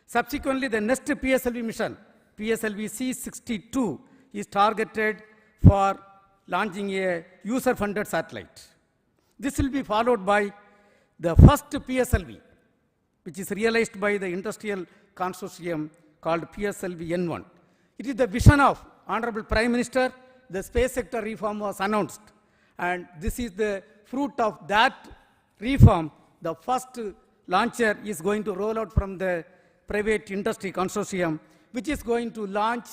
Subsequently, the next PSLV mission, PSLV-C62, is targeted for launching a user-funded satellite. This will be followed by the first PSLV, which is realized by the industrial consortium called PSLV-N1. It is the vision of Honorable Prime Minister. The space sector reform was announced, and this is the fruit of that reform. The first launcher is going to roll out from the private industry consortium, which is going to launch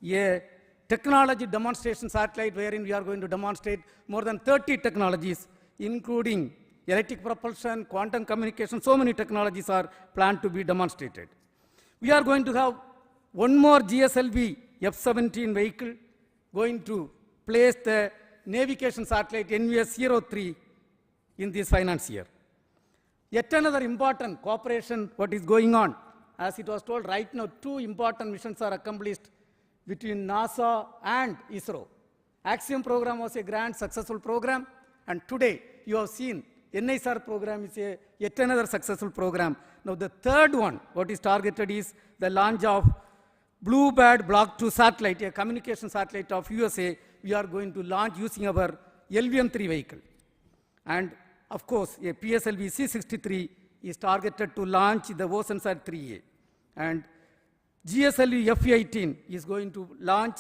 a technology demonstration satellite wherein we are going to demonstrate more than 30 technologies, including electric propulsion, quantum communication. So many technologies are planned to be demonstrated. We are going to have one more GSLV-F17 vehicle going to place the navigation satellite NVS-03 in this finance year. Yet another important cooperation, what is going on, as it was told right now, 2 important missions are accomplished between NASA and ISRO. Axiom program was a grand successful program, and today you have seen NISAR program is yet another successful program. Now the third one, what is targeted is the launch of Bluebird Block 2 satellite, a communication satellite of USA. We are going to launch using our LVM-3 vehicle. And of course, a PSLV C63 is targeted to launch the OceanSat 3A. And GSLV-F18 is going to launch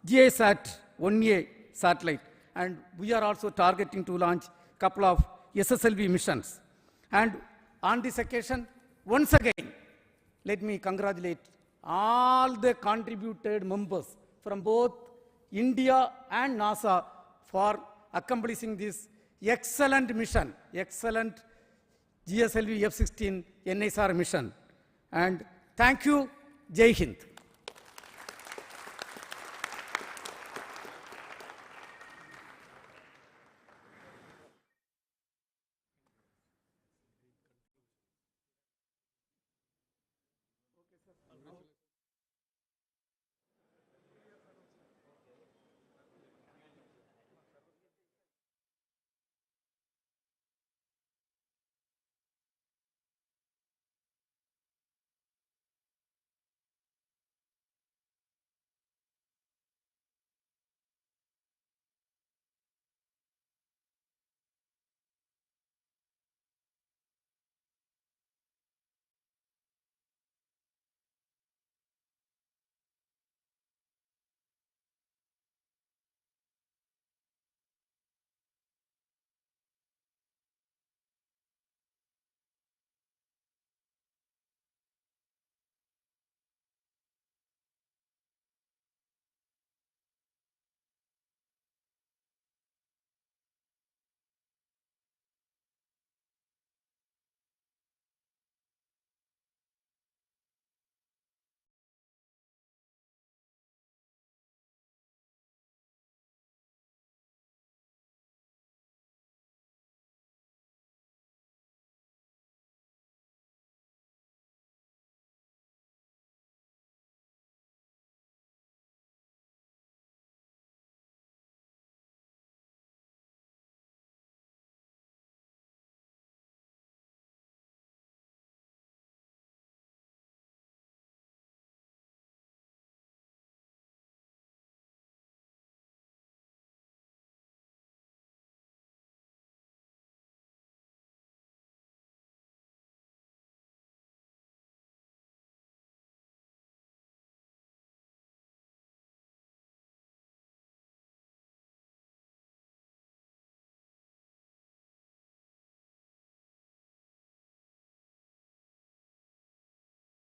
GISAT 1A satellite. And we are also targeting to launch a couple of SSLV missions. And on this occasion, once again, let me congratulate all the contributed members from both India and NASA for accomplishing this excellent mission, excellent GSLV-F16 NISAR mission. And thank you. Jai Hind.